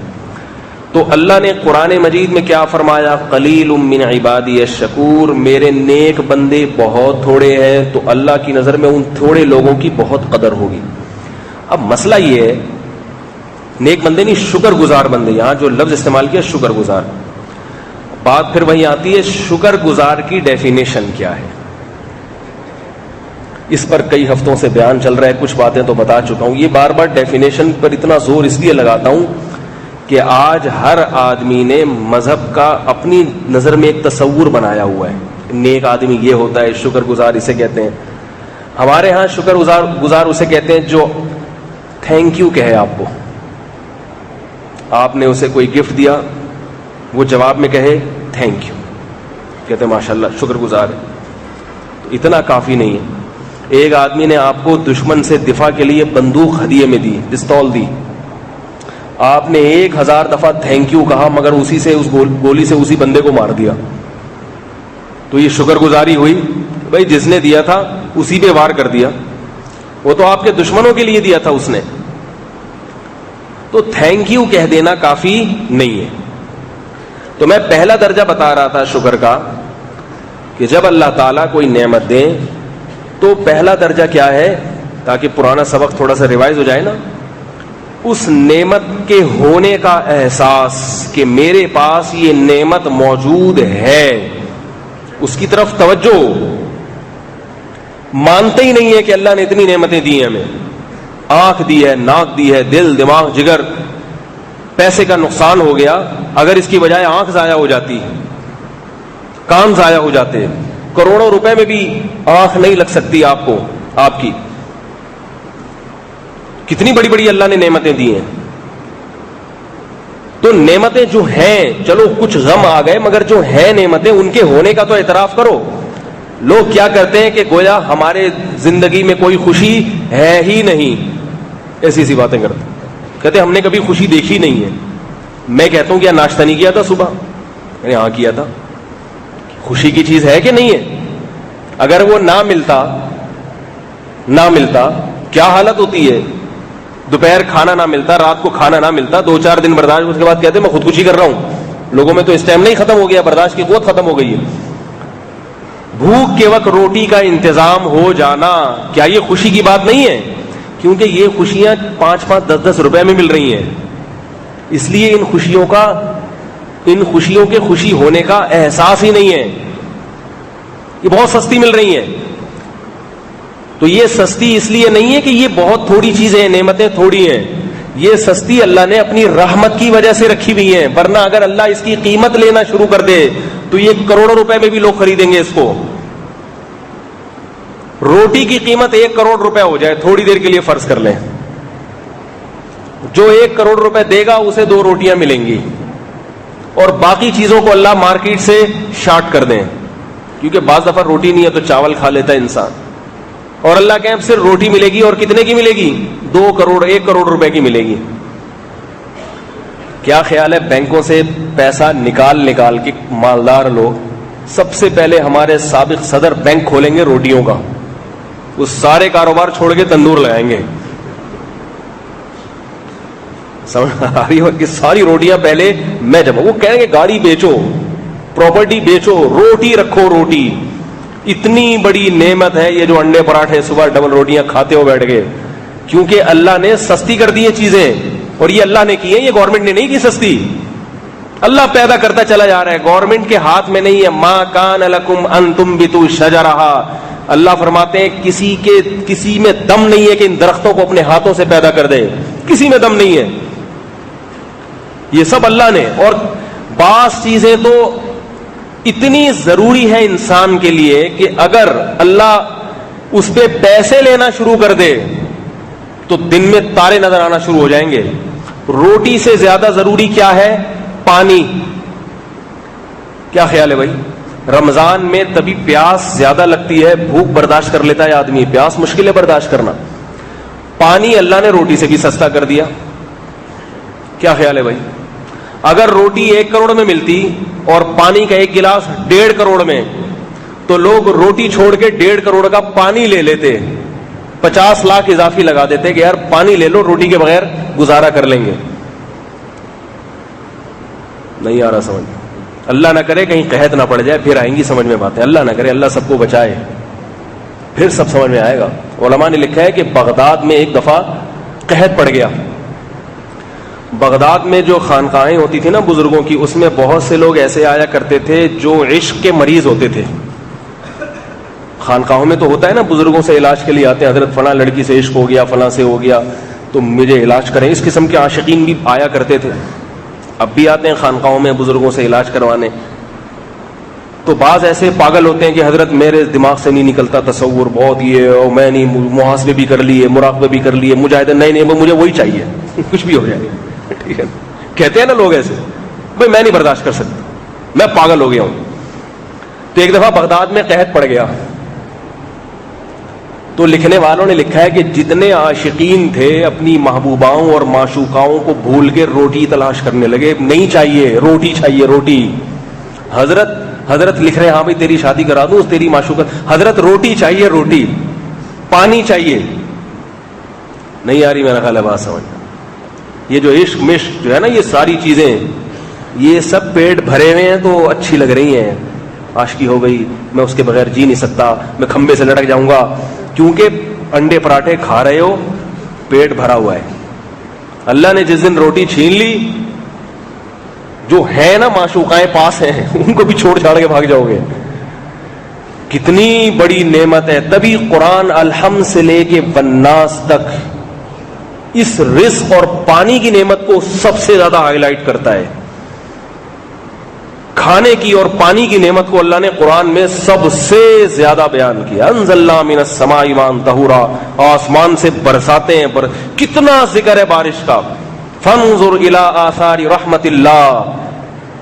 تو اللہ نے قرآن مجید میں کیا فرمایا؟ قلیل من عبادی الشکور، میرے نیک بندے بہت تھوڑے ہیں، تو اللہ کی نظر میں ان تھوڑے لوگوں کی بہت قدر ہوگی. اب مسئلہ یہ ہے، نیک بندے نہیں، شکر گزار بندے. یہاں جو لفظ استعمال کیا شکر گزار، بات پھر وہیں آتی ہے شکر گزار کی ڈیفینیشن کیا ہے. اس پر کئی ہفتوں سے بیان چل رہا ہے، کچھ باتیں تو بتا چکا ہوں. یہ بار بار ڈیفینیشن پر اتنا زور اس لیے لگاتا ہوں کہ آج ہر آدمی نے مذہب کا اپنی نظر میں ایک تصور بنایا ہوا ہے. نیک آدمی یہ ہوتا ہے، شکر گزار اسے کہتے ہیں. ہمارے ہاں شکر گزار اسے کہتے ہیں جو تھینک یو کہے آپ کو. آپ نے اسے کوئی گفٹ دیا، وہ جواب میں کہے تھینک یو، کہتے ہیں ماشاء اللہ شکر گزار ہے. تو اتنا کافی نہیں ہے. ایک آدمی نے آپ کو دشمن سے دفاع کے لیے بندوق ہدیے میں دی، پستول دی، آپ نے 1000 دفعہ تھینک یو کہا، مگر اسی سے اس گولی سے اسی بندے کو مار دیا. تو یہ شکر گزاری ہوئی؟ بھائی جس نے دیا تھا اسی پہ وار کر دیا، وہ تو آپ کے دشمنوں کے لیے دیا تھا اس نے. تو تھینک یو کہہ دینا کافی نہیں ہے. تو میں پہلا درجہ بتا رہا تھا شکر کا کہ جب اللہ تعالیٰ کوئی نعمت دے تو پہلا درجہ کیا ہے، تاکہ پرانا سبق تھوڑا سا ریوائز ہو جائے نا، اس نعمت کے ہونے کا احساس کہ میرے پاس یہ نعمت موجود ہے، اس کی طرف توجہ. مانتے ہی نہیں ہے کہ اللہ نے اتنی نعمتیں دی ہیں ہمیں، آنکھ دی ہے، ناک دی ہے، دل، دماغ، جگر. پیسے کا نقصان ہو گیا اگر اس کی بجائے آنکھ ضائع ہو جاتی، کان ضائع ہو جاتے، کروڑوں روپے میں بھی آنکھ نہیں لگ سکتی آپ کو. آپ کی کتنی بڑی بڑی اللہ نے نعمتیں دی ہیں. تو نعمتیں جو ہیں، چلو کچھ غم آ گئے، مگر جو ہیں نعمتیں ان کے ہونے کا تو اعتراف کرو. لوگ کیا کرتے ہیں کہ گویا ہمارے زندگی میں کوئی خوشی ہے ہی نہیں، ایسی سی باتیں کرتے، کہتے ہم نے کبھی خوشی دیکھی نہیں ہے. میں کہتا ہوں کیا ناشتہ نہیں کیا تھا صبح؟ میں نے ہاں کیا تھا. خوشی کی چیز ہے کہ نہیں ہے؟ اگر وہ نہ ملتا کیا حالت ہوتی ہے؟ دوپہر کھانا نہ ملتا، رات کو کھانا نہ ملتا، 2-4 دن برداشت، اس کے بعد کہتے ہیں میں خودکشی کر رہا ہوں. لوگوں میں تو اس ٹائم نہیں ختم ہو گیا، برداشت کی قوت ختم ہو گئی ہے. بھوک کے وقت روٹی کا انتظام ہو جانا، کیا یہ خوشی کی بات نہیں ہے؟ کیونکہ یہ خوشیاں 5-5 10-10 روپے میں مل رہی ہیں. اس لیے ان خوشیوں کے خوشی ہونے کا احساس ہی نہیں ہے. یہ بہت سستی مل رہی ہیں. تو یہ سستی اس لیے نہیں ہے کہ یہ بہت تھوڑی چیزیں ہیں، نعمتیں تھوڑی ہیں. یہ سستی اللہ نے اپنی رحمت کی وجہ سے رکھی ہوئی ہیں، ورنہ اگر اللہ اس کی قیمت لینا شروع کر دے تو یہ کروڑوں روپے میں بھی لوگ خریدیں گے اس کو. روٹی کی قیمت 1 کروڑ روپے ہو جائے تھوڑی دیر کے لیے فرض کر لیں، جو 1 کروڑ روپے دے گا اسے 2 روٹیاں ملیں گی، اور باقی چیزوں کو اللہ مارکیٹ سے شارٹ کر دیں، کیونکہ بعض دفعہ روٹی نہیں ہے تو چاول کھا لیتا ہے انسان، اور اللہ کہ اب صرف روٹی ملے گی، اور کتنے کی ملے گی؟ 2 کروڑ 1 کروڑ روپے کی ملے گی. کیا خیال ہے بینکوں سے پیسہ نکال کے مالدار لوگ سب سے پہلے ہمارے سابق صدر بینک کھولیں گے روٹیوں کا، وہ سارے کاروبار چھوڑ کے تندور لگائیں گے. سمجھ آ رہی ہے کہ ساری روٹیاں پہلے میں جب وہ کہیں گے گاڑی بیچو، پراپرٹی بیچو، روٹی رکھو. روٹی اتنی بڑی نعمت ہے یہ جو انڈے پراٹھے صبح ڈبل روٹیاں کھاتے ہو بیٹھ گئے، کیونکہ اللہ نے سستی کر دی ہیں چیزیں، اور یہ اللہ نے کی ہے، یہ گورنمنٹ نے نہیں کی سستی. اللہ پیدا کرتا چلا جا رہا ہے، گورنمنٹ کے ہاتھ میں نہیں ہے. ما کان لکم ان تنبتوا شجرہا، اللہ فرماتے ہیں کسی میں دم نہیں ہے کہ ان درختوں کو اپنے ہاتھوں سے پیدا کر دے، کسی میں دم نہیں ہے. یہ سب اللہ نے. اور بعض چیزیں تو اتنی ضروری ہے انسان کے لیے کہ اگر اللہ اس پہ پیسے لینا شروع کر دے تو دن میں تارے نظر آنا شروع ہو جائیں گے. روٹی سے زیادہ ضروری کیا ہے؟ پانی. کیا خیال ہے بھائی؟ رمضان میں تبھی پیاس زیادہ لگتی ہے, بھوک برداشت کر لیتا ہے آدمی, پیاس مشکل ہے برداشت کرنا. پانی اللہ نے روٹی سے بھی سستا کر دیا. کیا خیال ہے بھائی؟ اگر روٹی 1 کروڑ میں ملتی اور پانی کا 1 گلاس 1.5 کروڑ میں, تو لوگ روٹی چھوڑ کے 1.5 کروڑ کا پانی لے لیتے, 50 لاکھ اضافی لگا دیتے کہ یار پانی لے لو, روٹی کے بغیر گزارا کر لیں گے. نہیں آ رہا سمجھ؟ اللہ نہ کرے کہیں قحط نہ پڑ جائے, پھر آئیں گی سمجھ میں باتیں. اللہ نہ کرے, اللہ سب کو بچائے, پھر سب سمجھ میں آئے گا. علماء نے لکھا ہے کہ بغداد میں ایک دفعہ قحط پڑ گیا. بغداد میں جو خانقاہیں ہوتی تھی نا بزرگوں کی, اس میں بہت سے لوگ ایسے آیا کرتے تھے جو عشق کے مریض ہوتے تھے. خانقاہوں میں تو ہوتا ہے نا, بزرگوں سے علاج کے لیے آتے ہیں, حضرت فلاں لڑکی سے عشق ہو گیا, فلاں سے ہو گیا, تو مجھے علاج کریں. اس قسم کے عاشقین بھی آیا کرتے تھے, اب بھی آتے ہیں خانقاہوں میں بزرگوں سے علاج کروانے. تو بعض ایسے پاگل ہوتے ہیں کہ حضرت میرے دماغ سے نہیں نکلتا تصور, بہت یہ, اور میں نہیں, محاسبے بھی کر لیے, مراقبے بھی کر لیے, مجاہدے نہیں, مجھے وہی چاہیے, کچھ بھی ہو جائے. ٹھیک ہے, کہتے ہیں نا لوگ ایسے, بھائی میں نہیں برداشت کر سکتا, میں پاگل ہو گیا ہوں. تو ایک دفعہ بغداد میں قحط پڑ گیا. تو لکھنے والوں نے لکھا ہے کہ جتنے عاشقین تھے اپنی محبوباؤں اور معشوقاؤں کو بھول کے روٹی تلاش کرنے لگے. نہیں چاہیے, روٹی چاہیے, روٹی. حضرت لکھ رہے ہیں ہاں بھائی تیری شادی کرا دوں تیری معشوقہ, حضرت روٹی چاہیے, روٹی. پانی چاہیے. نہیں آ رہی میرا خیال ہے بات سمجھ. یہ جو عشق مشق جو ہے نا, یہ ساری چیزیں, یہ سب پیٹ بھرے ہوئے ہیں تو اچھی لگ رہی ہیں. عاشقی ہو گئی, میں اس کے بغیر جی نہیں سکتا, میں کھمبے سے لٹک جاؤں گا, کیونکہ انڈے پراٹھے کھا رہے ہو, پیٹ بھرا ہوا ہے. اللہ نے جس دن روٹی چھین لی, جو ہے نا معشوقائیں پاس ہیں, ان کو بھی چھوڑ چھاڑ کے بھاگ جاؤ گے. کتنی بڑی نعمت ہے. تبھی قرآن الحمد سے لے کے والناس تک اس رزق اور پانی کی نعمت کو سب سے زیادہ ہائی لائٹ کرتا ہے. کھانے کی اور پانی کی نعمت کو اللہ نے قرآن میں سب سے زیادہ بیان کیا. انزلنا من السماء ماء طہورا, آسمان سے برساتے ہیں. کتنا ذکر ہے بارش کا. فانظر الی آثار رحمت اللہ,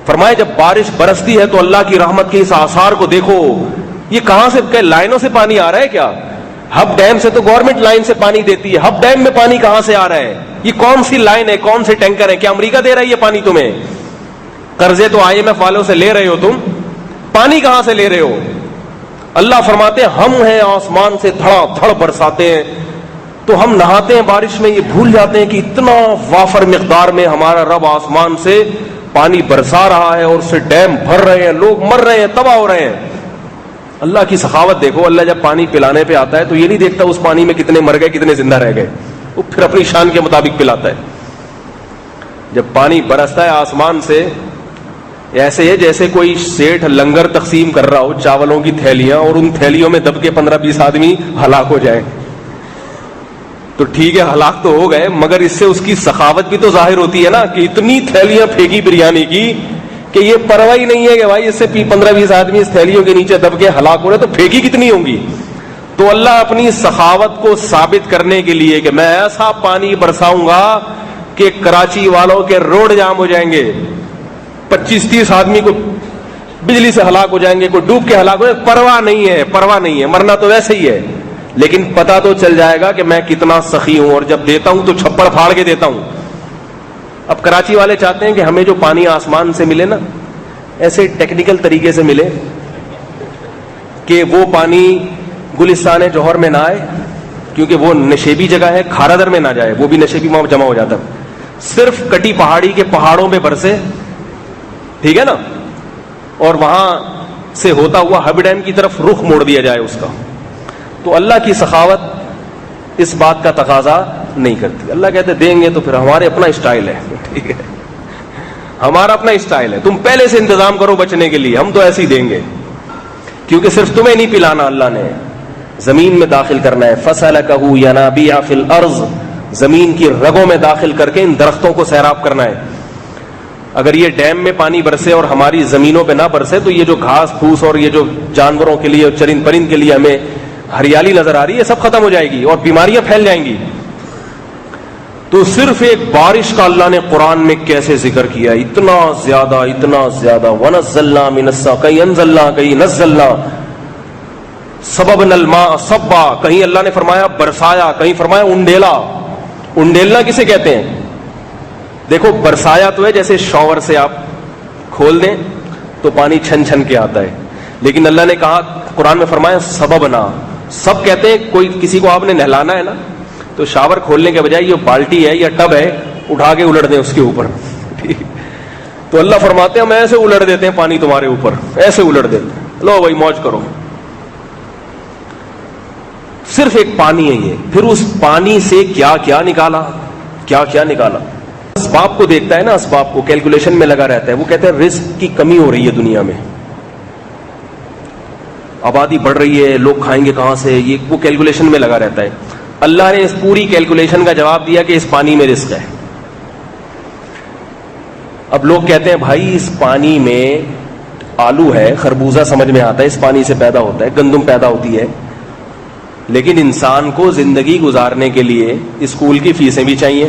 فرمائے جب بارش برستی ہے تو اللہ کی رحمت کے اس آثار کو دیکھو. یہ کہاں سے, لائنوں سے پانی آ رہا ہے کیا؟ ہب ڈیم سے تو گورنمنٹ لائن سے پانی دیتی ہے, ہب ڈیم میں پانی کہاں سے آ رہا ہے؟ یہ کون سی لائن ہے, کون سے ٹینکر ہے؟ کیا امریکہ دے رہا ہے یہ پانی تمہیں؟ قرضے تو IMF والوں سے لے رہے ہو تم, پانی کہاں سے لے رہے ہو؟ اللہ فرماتے ہیں ہم ہیں آسمان سے دھڑا دھڑ برساتے ہیں. تو ہم نہاتے ہیں بارش میں, یہ بھول جاتے ہیں کہ اتنا وافر مقدار میں ہمارا رب آسمان سے پانی برسا رہا ہے, اور اس سے ڈیم بھر رہے ہیں, لوگ مر رہے ہیں, تباہ ہو رہے ہیں. اللہ کی سخاوت دیکھو. اللہ جب پانی پلانے پہ آتا ہے تو یہ نہیں دیکھتا اس پانی میں کتنے مر گئے کتنے زندہ رہ گئے, وہ پھر اپنی شان کے مطابق پلاتا ہے. جب پانی برستا ہے آسمان سے, ایسے ہے جیسے کوئی سیٹھ لنگر تقسیم کر رہا ہو, چاولوں کی تھیلیاں, اور ان تھیلیوں میں دب کے 15-20 آدمی ہلاک ہو جائے. تو ٹھیک ہے ہلاک تو ہو گئے, مگر اس سے اس کی سخاوت بھی تو ظاہر ہوتی ہے نا, کہ اتنی تھیلیاں پھینکی بریانی کی کہ یہ پرواہ ہی نہیں ہے کہ بھائی اس سے 15-20 آدمی اس تھیلیوں کے نیچے دب کے ہلاک ہو رہے, تو پھینکی کتنی ہوں گی. تو اللہ اپنی سخاوت کو ثابت کرنے کے لیے کہ میں ایسا پانی برساؤں گا کہ کراچی والوں کے روڈ جام ہو جائیں گے, 25-30 آدمی کو بجلی سے ہلاک ہو جائیں گے, کوئی ڈوب کے ہلاک ہو جائے, پرواہ نہیں ہے, پرواہ نہیں ہے, مرنا تو ویسے ہی ہے, لیکن پتا تو چل جائے گا کہ میں کتنا سخی ہوں, اور جب دیتا ہوں تو چھپڑ پھاڑ کے دیتا ہوں. اب کراچی والے چاہتے ہیں کہ ہمیں جو پانی آسمان سے ملے نا, ایسے ٹیکنیکل طریقے سے ملے کہ وہ پانی گلستان جوہر میں نہ آئے, کیونکہ وہ نشیبی جگہ ہے, کھارادر میں نہ جائے, وہ بھی نشیبی وہاں جمع ہو جاتا ہے, صرف کٹی پہاڑی کے پہاڑوں پہ برسے, ٹھیک ہے نا, اور وہاں سے ہوتا ہوا ہب ڈیم کی طرف رخ موڑ دیا جائے اس کا. تو اللہ کی سخاوت اس بات کا تقاضا نہیں کرتی. اللہ کہتے دیں گے تو پھر ہمارے اپنا اسٹائل ہے, ٹھیک ہے, ہمارا اپنا اسٹائل ہے, تم پہلے سے انتظام کرو بچنے کے لیے, ہم تو ایسے ہی دیں گے, کیونکہ صرف تمہیں نہیں پلانا, اللہ نے زمین میں داخل کرنا ہے. فَسَلَكَهُ يَنَابِيعَ فِي الْأَرْضِ, زمین کی رگوں میں داخل کر کے ان درختوں کو سیراب کرنا ہے. اگر یہ ڈیم میں پانی برسے اور ہماری زمینوں پہ نہ برسے تو یہ جو گھاس پھوس اور یہ جو جانوروں کے لیے اور چرند پرند کے لیے ہمیں ہریالی نظر آ رہی ہے, سب ختم ہو جائے گی اور بیماریاں پھیل جائیں گی. تو صرف ایک بارش کا اللہ نے قرآن میں کیسے ذکر کیا، اتنا زیادہ وَنَزَّلْنَا مِنَ السَّمَاءِ، کہیں انزلنا کہیں نزلنا، سببنا الماء صبا، کہیں اللہ نے فرمایا برسایا، کہیں فرمایا انڈیلا۔ انڈیلنا کسے کہتے ہیں؟ دیکھو برسایا تو ہے جیسے شاور سے آپ کھول دیں تو پانی چھن چھن کے آتا ہے، لیکن اللہ نے کہا قرآن میں فرمایا سببنا۔ سب کہتے ہیں کوئی کسی کو آپ نے نہلانا ہے نا تو شاور کھولنے کے بجائے یہ بالٹی ہے یا ٹب ہے اٹھا کے الٹ دیں اس کے اوپر، تو اللہ فرماتے ہیں ہم ایسے الٹ دیتے ہیں پانی تمہارے اوپر، ایسے الٹ دیتے ہیں، لو بھائی موج کرو۔ صرف ایک پانی ہے یہ، پھر اس پانی سے کیا کیا نکالا، کیا کیا نکالا۔ اسباب کو دیکھتا ہے نا، اسباب کو کیلکولیشن میں لگا رہتا ہے، وہ کہتے ہیں رزق کی کمی ہو رہی ہے دنیا میں، آبادی بڑھ رہی ہے، لوگ کھائیں گے کہاں سے، یہ وہ کیلکولیشن میں لگا رہتا ہے۔ اللہ نے اس پوری کیلکولیشن کا جواب دیا کہ اس پانی میں رزق ہے۔ اب لوگ کہتے ہیں بھائی اس پانی میں آلو ہے، خربوزہ سمجھ میں آتا ہے، اس پانی سے پیدا ہوتا ہے، گندم پیدا ہوتی ہے، لیکن انسان کو زندگی گزارنے کے لیے اسکول کی فیسیں بھی چاہیے۔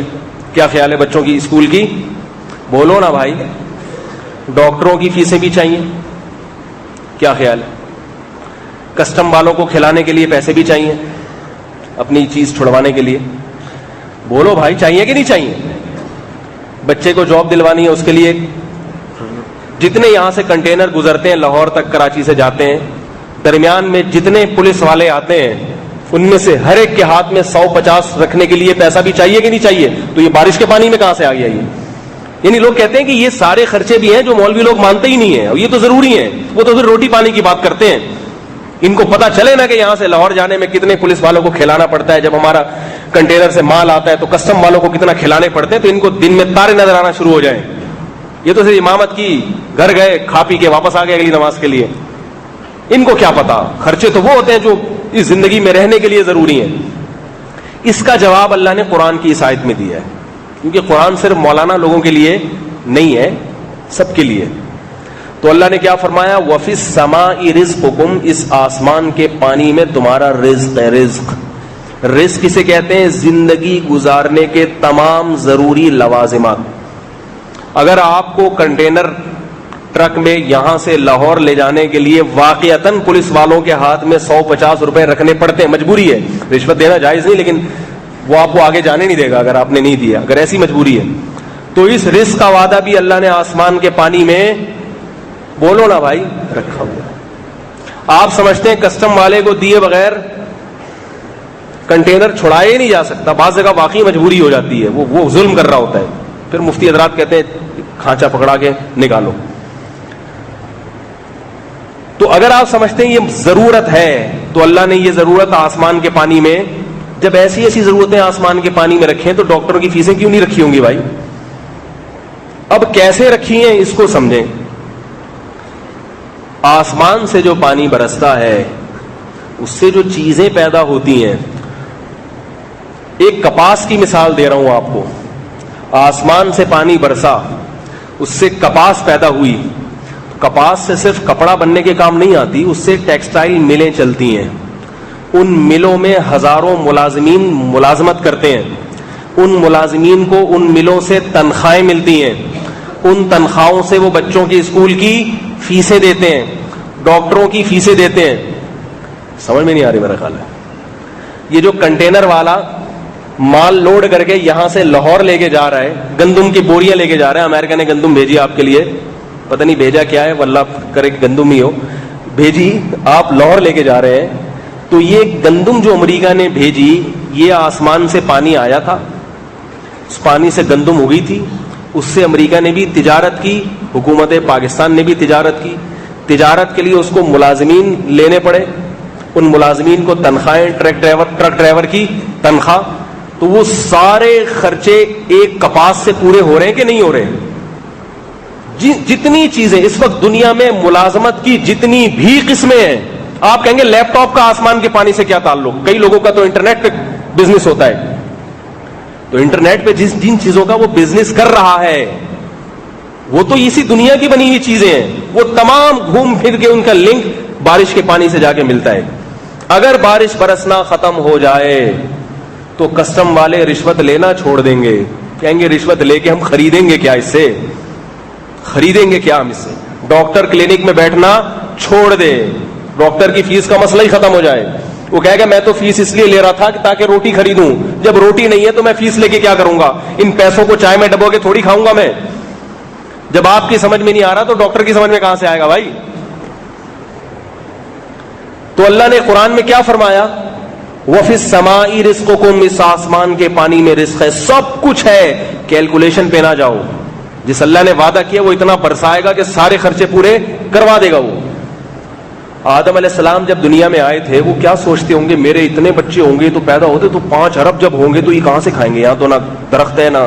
کیا خیال ہے بچوں کی اسکول کی؟ بولو نا بھائی۔ ڈاکٹروں کی فیسیں بھی چاہیے، کیا خیال ہے؟ کسٹم والوں کو کھلانے کے لیے پیسے بھی چاہیے، اپنی چیز چھڑوانے کے لیے، بولو بھائی چاہیے کہ نہیں چاہیے؟ بچے کو جاب دلوانی ہے، اس کے لیے جتنے یہاں سے کنٹینر گزرتے ہیں لاہور تک کراچی سے جاتے ہیں، درمیان میں جتنے پولیس والے آتے ہیں ان میں سے ہر ایک کے ہاتھ میں 150 رکھنے کے لیے پیسہ بھی چاہیے کہ نہیں چاہیے؟ تو یہ بارش کے پانی میں کہاں سے آ گیا یہ؟ یعنی لوگ کہتے ہیں کہ یہ سارے خرچے بھی ہیں جو مولوی لوگ مانتے ہی نہیں ہیں، اور یہ تو ضروری ہیں، وہ تو پھر روٹی پانی کی بات کرتے ہیں۔ ان کو پتا چلے نا کہ یہاں سے لاہور جانے میں کتنے پولیس والوں کو کھلانا پڑتا ہے، جب ہمارا کنٹینر سے مال آتا ہے تو کسٹم والوں کو کتنا کھلانے پڑتے ہیں، تو ان کو دن میں تارے نظر آنا شروع ہو جائیں۔ یہ تو صرف امامت کی، گھر گئے کھا پی کے واپس آ گئے اگلی نماز کے لیے، ان کو کیا پتا، خرچے تو وہ ہوتے ہیں جو اس زندگی میں رہنے کے لیے ضروری ہیں۔ اس کا جواب اللہ نے قرآن کی اس آیت میں دیا ہے، کیونکہ قرآن صرف مولانا لوگوں کے لیے نہیں ہے، سب کے لیے۔ تو اللہ نے کیا فرمایا؟ وَفِي السَّمَاءِ رِزْقُكُمْ، اس آسمان کے پانی میں تمہارا رزق ہے۔ رزق کسے کہتے ہیں؟ زندگی گزارنے کے تمام ضروری لوازمات۔ اگر آپ کو کنٹینر ٹرک میں یہاں سے لاہور لے جانے کے لیے واقعتاً پولیس والوں کے ہاتھ میں 150 روپے رکھنے پڑتے ہیں، مجبوری ہے، رشوت دینا جائز نہیں، لیکن وہ آپ کو آگے جانے نہیں دے گا اگر آپ نے نہیں دیا، اگر ایسی مجبوری ہے، تو اس رزق کا وعدہ بھی اللہ نے آسمان کے پانی میں، بولو نا بھائی، رکھا ہوا۔ آپ سمجھتے ہیں کسٹم والے کو دیے بغیر کنٹینر چھڑائے نہیں جا سکتا، بعض جگہ واقعی مجبوری ہو جاتی ہے، وہ ظلم کر رہا ہوتا ہے، پھر مفتی حضرات کہتے ہیں کھانچا پکڑا کے نکالو۔ تو اگر آپ سمجھتے ہیں یہ ضرورت ہے تو اللہ نے یہ ضرورت آسمان کے پانی میں، جب ایسی ایسی ضرورتیں آسمان کے پانی میں رکھیں تو ڈاکٹروں کی فیسیں کیوں نہیں رکھی ہوں گی بھائی؟ اب کیسے رکھی ہیں اس کو سمجھیں۔ آسمان سے جو پانی برستا ہے اس سے جو چیزیں پیدا ہوتی ہیں، ایک کپاس کی مثال دے رہا ہوں آپ کو، آسمان سے پانی برسا، اس سے کپاس پیدا ہوئی، کپاس سے صرف کپڑا بننے کے کام نہیں آتی، اس سے ٹیکسٹائل ملیں چلتی ہیں، ان ملوں میں ہزاروں ملازمین ملازمت کرتے ہیں، ان ملازمین کو ان ملوں سے تنخواہیں ملتی ہیں، ان تنخواہوں سے وہ بچوں کی اسکول کی فیسیں دیتے ہیں، ڈاکٹروں کی فیسیں دیتے ہیں۔ سمجھ میں نہیں آ رہی میرا خیال ہے۔ یہ جو کنٹینر والا مال لوڈ کر کے یہاں سے لاہور لے کے جا رہا ہے، گندم کی بوریاں لے کے جا رہا ہے، امریکہ نے گندم بھیجی آپ کے لیے، پتہ نہیں بھیجا کیا ہے، واللہ کرے کہ گندم ہی ہو، بھیجی، آپ لاہور لے کے جا رہے ہیں، تو یہ گندم جو امریکہ نے بھیجی، یہ آسمان سے پانی آیا تھا، اس پانی سے گندم اگی تھی، اس سے امریکہ نے بھی تجارت کی، حکومت پاکستان نے بھی تجارت کی، تجارت کے لیے اس کو ملازمین لینے پڑے، ان ملازمین کو تنخواہیں، ٹرک ڈرائیور کی تنخواہ، تو وہ سارے خرچے ایک کپاس سے پورے ہو رہے ہیں کہ نہیں ہو رہے ہیں؟ جتنی چیزیں اس وقت دنیا میں ملازمت کی جتنی بھی قسمیں ہیں، آپ کہیں گے لیپ ٹاپ کا آسمان کے پانی سے کیا تعلق؟ کئی لوگوں کا تو انٹرنیٹ پہ بزنس ہوتا ہے، تو انٹرنیٹ پہ جن چیزوں کا وہ بزنس کر رہا ہے وہ تو اسی دنیا کی بنی ہوئی چیزیں ہیں، وہ تمام گھوم پھر کے ان کا لنک بارش کے پانی سے جا کے ملتا ہے۔ اگر بارش برسنا ختم ہو جائے تو کسٹم والے رشوت لینا چھوڑ دیں گے, کہیں گے رشوت لے کے ہم خریدیں گے کیا, اس سے خریدیں گے کیا ہم اس سے. ڈاکٹر کلینک میں بیٹھنا چھوڑ دے, ڈاکٹر کی فیس کا مسئلہ ہی ختم ہو جائے. وہ کہے گا میں تو فیس اس لیے لے رہا تھا تاکہ روٹی خریدوں, جب روٹی نہیں ہے تو میں فیس لے کے کیا کروں گا, ان پیسوں کو چائے میں ڈبو کے تھوڑی کھاؤں گا میں. جب آپ کی سمجھ میں نہیں آ رہا تو ڈاکٹر کی سمجھ میں کہاں سے آئے گا بھائی. تو اللہ نے قرآن میں کیا فرمایا, وَفِي السَّمَاءِ رِزْقُكُمْ, اس آسمان کے پانی میں رزق ہے, سب کچھ ہے, کیلکولیشن پہ نہ جاؤ. جس اللہ نے وعدہ کیا وہ اتنا برسائے گا کہ سارے خرچے پورے کروا دے گا. وہ آدم علیہ السلام جب دنیا میں آئے تھے وہ کیا سوچتے ہوں گے, میرے اتنے بچے ہوں گے تو پیدا ہوتے تو 5 ارب جب ہوں گے تو یہ کہاں سے کھائیں گے, یہاں تو نہ درخت ہے نہ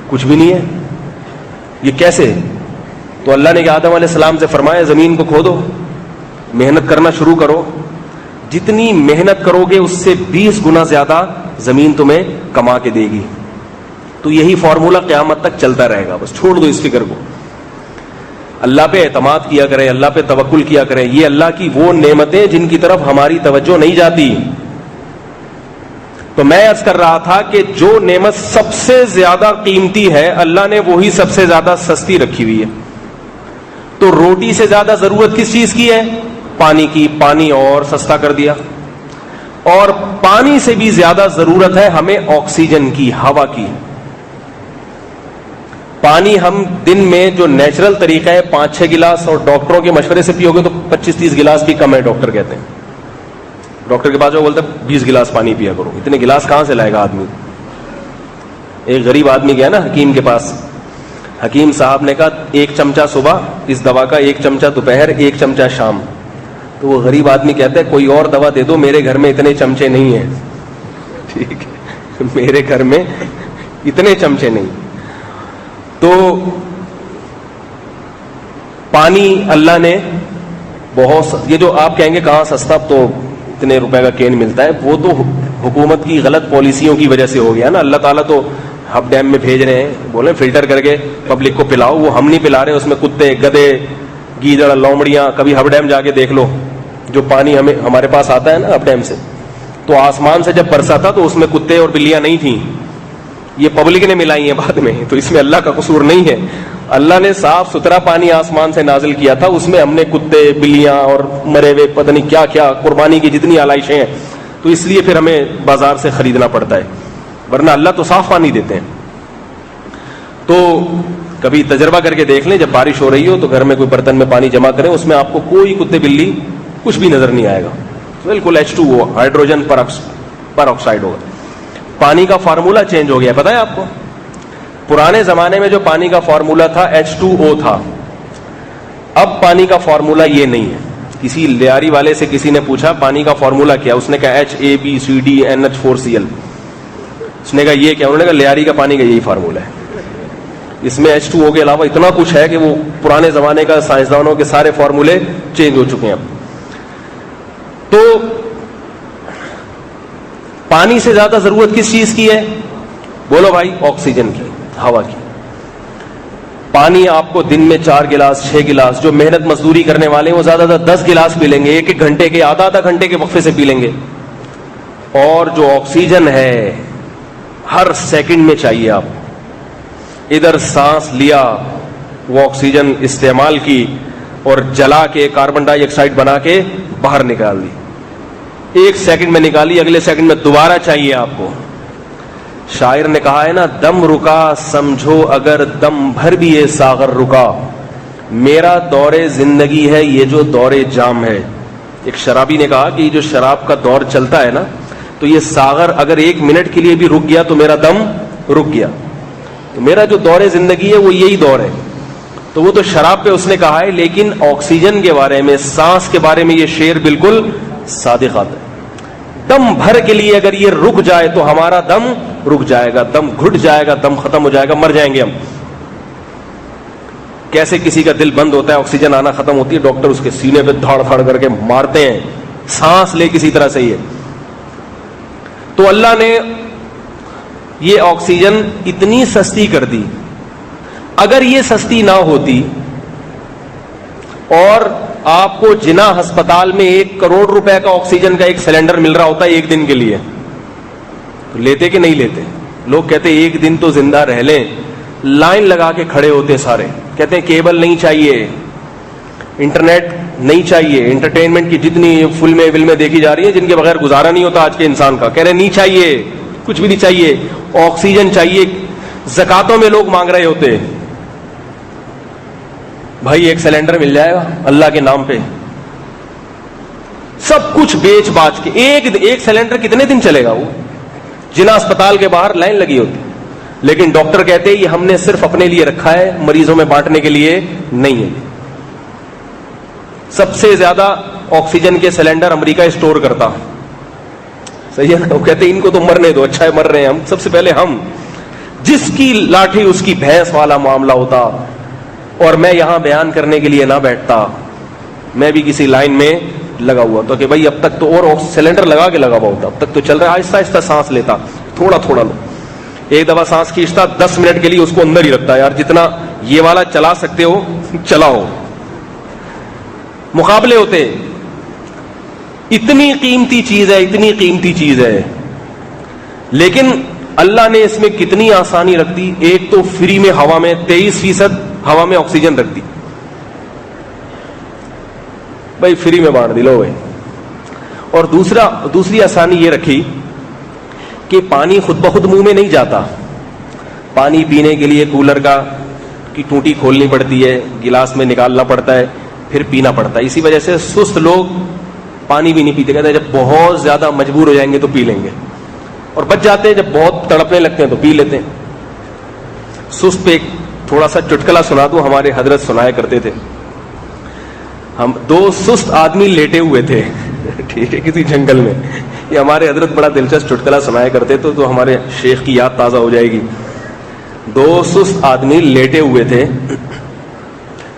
کچھ بھی نہیں ہے, یہ کیسے. تو اللہ نے آدم علیہ السلام سے فرمایا زمین کو کھودو, محنت کرنا شروع کرو, جتنی محنت کرو گے اس سے 20 گنا زیادہ زمین تمہیں کما کے دے گی. تو یہی فارمولہ قیامت تک چلتا رہے گا, بس چھوڑ دو اس فکر کو. اللہ پہ اعتماد کیا کریں, اللہ پہ توکل کیا کریں. یہ اللہ کی وہ نعمتیں جن کی طرف ہماری توجہ نہیں جاتی. تو میں عرض کر رہا تھا کہ جو نعمت سب سے زیادہ قیمتی ہے اللہ نے وہی سب سے زیادہ سستی رکھی ہوئی ہے. تو روٹی سے زیادہ ضرورت کس چیز کی ہے, پانی کی, پانی اور سستا کر دیا. اور پانی سے بھی زیادہ ضرورت ہے ہمیں آکسیجن کی, ہوا کی. پانی ہم دن میں جو نیچرل طریقہ ہے 5-6 گلاس, اور ڈاکٹروں کے مشورے سے پیو گے تو 25-30 گلاس بھی کم ہے, ڈاکٹر کہتے ہیں. ڈاکٹر کے پاس جو بولتے ہیں 20 گلاس پانی پیا کرو. اتنے گلاس کہاں سے لائے گا آدمی. ایک غریب آدمی گیا نا حکیم کے پاس, حکیم صاحب نے کہا 1 چمچہ صبح اس دوا کا, 1 چمچہ دوپہر, 1 چمچہ شام. تو وہ غریب آدمی کہتا ہے کوئی اور دوا دے دو, میرے گھر میں اتنے چمچے نہیں ہیں. ٹھیک ہے, میرے گھر میں اتنے چمچے نہیں. تو پانی اللہ نے بہت, یہ جو آپ کہیں گے کہاں سستا, تو اتنے روپے کا کین ملتا ہے, وہ تو حکومت کی غلط پالیسیوں کی وجہ سے ہو گیا نا. اللہ تعالیٰ تو ہب ڈیم میں بھیج رہے ہیں, بولے فلٹر کر کے پبلک کو پلاؤ, وہ ہم نہیں پلا رہے. اس میں کتے, گدے, گیدڑ, لومڑیاں. کبھی ہب ڈیم جا کے دیکھ لو, جو پانی ہمارے پاس آتا ہے نا ہب ڈیم سے, تو آسمان سے جب برسا تھا تو اس میں کتے اور بلیاں نہیں تھیں, یہ پبلک نے ملائی ہیں بعد میں. تو اس میں اللہ کا قصور نہیں ہے. اللہ نے صاف ستھرا پانی آسمان سے نازل کیا تھا, اس میں ہم نے کتے, بلیاں اور مرے ہوئے پتہ نہیں کیا کیا قربانی کی جتنی آلائشیں ہیں, تو اس لیے پھر ہمیں بازار سے خریدنا پڑتا ہے, ورنہ اللہ تو صاف پانی دیتے ہیں. تو کبھی تجربہ کر کے دیکھ لیں, جب بارش ہو رہی ہو تو گھر میں کوئی برتن میں پانی جمع کریں, اس میں آپ کو کوئی کتے بلی کچھ بھی نظر نہیں آئے گا, بالکل H2O, ہائیڈروجن پر آکسائڈ ہوگا. پانی کا فارمولہ چینج ہو گیا, پتہ ہے آپ کو. پرانے زمانے میں جو پانی کا فارمولہ تھا H2O تھا, اب پانی کا فارمولہ یہ نہیں ہے. کسی لیاری والے سے کسی نے پوچھا پانی کا فارمولہ کیا, اس نے کہا HABCDNH4Cl. اس نے کہا یہ کیا, انہوں نے کہا لیاری کا پانی کا یہی فارمولہ ہے, اس میں H2O کے علاوہ اتنا کچھ ہے کہ وہ پرانے زمانے کا سائنسدانوں کے سارے فارمولے چینج ہو چکے ہیں اب. تو پانی سے زیادہ ضرورت کس چیز کی ہے, بولو بھائی, آکسیجن کی, ہوا کی. پانی آپ کو دن میں 4 گلاس 6 گلاس, جو محنت مزدوری کرنے والے ہیں وہ زیادہ زیادہ 10 گلاس پی لیں گے, 1-1 گھنٹے کے, آدھا گھنٹے کے وقفے سے پی لیں گے. اور جو آکسیجن ہے ہر سیکنڈ میں چاہیے آپ کو. ادھر سانس لیا, وہ آکسیجن استعمال کی اور جلا کے کاربن ڈائی آکسائڈ بنا کے باہر نکال دی, 1 سیکنڈ میں نکالی, اگلے سیکنڈ میں دوبارہ چاہیے آپ کو. شاعر نے کہا ہے نا, دم رکا سمجھو اگر دم بھر بھی یہ ساغر رکا, میرا دور زندگی ہے یہ جو دور جام ہے. ایک شرابی نے کہا کہ یہ جو شراب کا دور چلتا ہے نا, تو یہ ساغر اگر 1 منٹ کے لیے بھی رک گیا تو میرا دم رک گیا. تو میرا جو دور زندگی ہے وہ یہی دور ہے. تو وہ تو شراب پہ اس نے کہا ہے, لیکن آکسیجن کے بارے میں, سانس کے بارے میں یہ شعر بالکل صادق آتا ہے. دم بھر کے لیے اگر یہ رک جائے تو ہمارا دم رک جائے گا, دم گھٹ جائے گا, دم ختم ہو جائے گا, مر جائیں گے ہم. کیسے کسی کا دل بند ہوتا ہے, آکسیجن آنا ختم ہوتی ہے, ڈاکٹر اس کے سینے پہ دھاڑ دھاڑ کر کے مارتے ہیں, سانس لے کسی طرح سے ہی ہے. تو اللہ نے یہ آکسیجن اتنی سستی کر دی. اگر یہ سستی نہ ہوتی اور آپ کو جنا ہسپتال میں 1 کروڑ روپے کا آکسیجن کا ایک سلنڈر مل رہا ہوتا ہے 1 دن کے لیے, تو لیتے کہ نہیں لیتے؟ لوگ کہتے ایک دن تو زندہ رہ لیں، لائن لگا کے کھڑے ہوتے سارے، کہتے ہیں کیبل نہیں چاہیے، انٹرنیٹ نہیں چاہیے، انٹرٹینمنٹ کی جتنی فلمیں دیکھی جا رہی ہیں جن کے بغیر گزارا نہیں ہوتا آج کے انسان کا، کہہ رہے نہیں چاہیے، کچھ بھی نہیں چاہیے، آکسیجن چاہیے، زکاتوں میں لوگ مانگ رہے ہوتے، بھائی ایک سلنڈر مل جائے گا اللہ کے نام پہ، سب کچھ بیچ باچ کے ایک سلنڈر کتنے دن چلے گا؟ وہ جنا اسپتال کے باہر لائن لگی ہوتی، لیکن ڈاکٹر کہتے ہیں یہ ہم نے صرف اپنے لیے رکھا ہے، مریضوں میں بانٹنے کے لیے نہیں ہے۔ سب سے زیادہ آکسیجن کے سلنڈر امریکہ اسٹور کرتا، صحیح ہے نا؟ وہ کہتے ہیں ان کو تو مرنے دو، اچھا ہے مر رہے ہیں ہم، سب سے پہلے ہم، جس کی لاٹھی اس کی بھینس والا معاملہ ہوتا، اور میں یہاں بیان کرنے کے لیے نہ بیٹھتا، میں بھی کسی لائن میں لگا ہوا تو کہ بھائی اب تک تو، اور سلنڈر لگا کے لگا ہوا ہوتا، اب تک تو چل رہا ہے، آہستہ آہستہ سانس لیتا، تھوڑا تھوڑا لو، ایک دفعہ سانس کھینچتا 10 منٹ کے لیے اس کو اندر ہی رکھتا، یار جتنا یہ والا چلا سکتے ہو چلاؤ۔ مقابلے ہوتے، اتنی قیمتی چیز ہے، اتنی قیمتی چیز ہے، لیکن اللہ نے اس میں کتنی آسانی رکھ دی۔ ایک تو فری میں ہوا میں 23% ہوا میں آکسیجن رکھ دی، بھائی فری میں بانٹ دی، لو بھائی۔ اور دوسری آسانی یہ رکھی کہ پانی خود بخود منہ میں نہیں جاتا، پانی پینے کے لیے کولر کی ٹوٹی کھولنی پڑتی ہے، گلاس میں نکالنا پڑتا ہے، پھر پینا پڑتا ہے۔ اسی وجہ سے سست لوگ پانی بھی نہیں پیتے، کہتے ہیں جب بہت زیادہ مجبور ہو جائیں گے تو پی لیں گے، اور بچ جاتے ہیں جب بہت تڑپنے لگتے ہیں تو پی لیتے ہیں۔ سست پہ ایک تھوڑا سا چٹکلا سنا دوں، ہمارے حضرت سنایا کرتے تھے، ہم 2 سست آدمی لیٹے ہوئے تھے، ٹھیک ہے، کسی جنگل میں، یہ ہمارے حضرت بڑا دلچسپ چٹکلا سنایا کرتے تو ہمارے شیخ کی یاد تازہ ہو جائے گی۔ 2 سست آدمی لیٹے ہوئے تھے،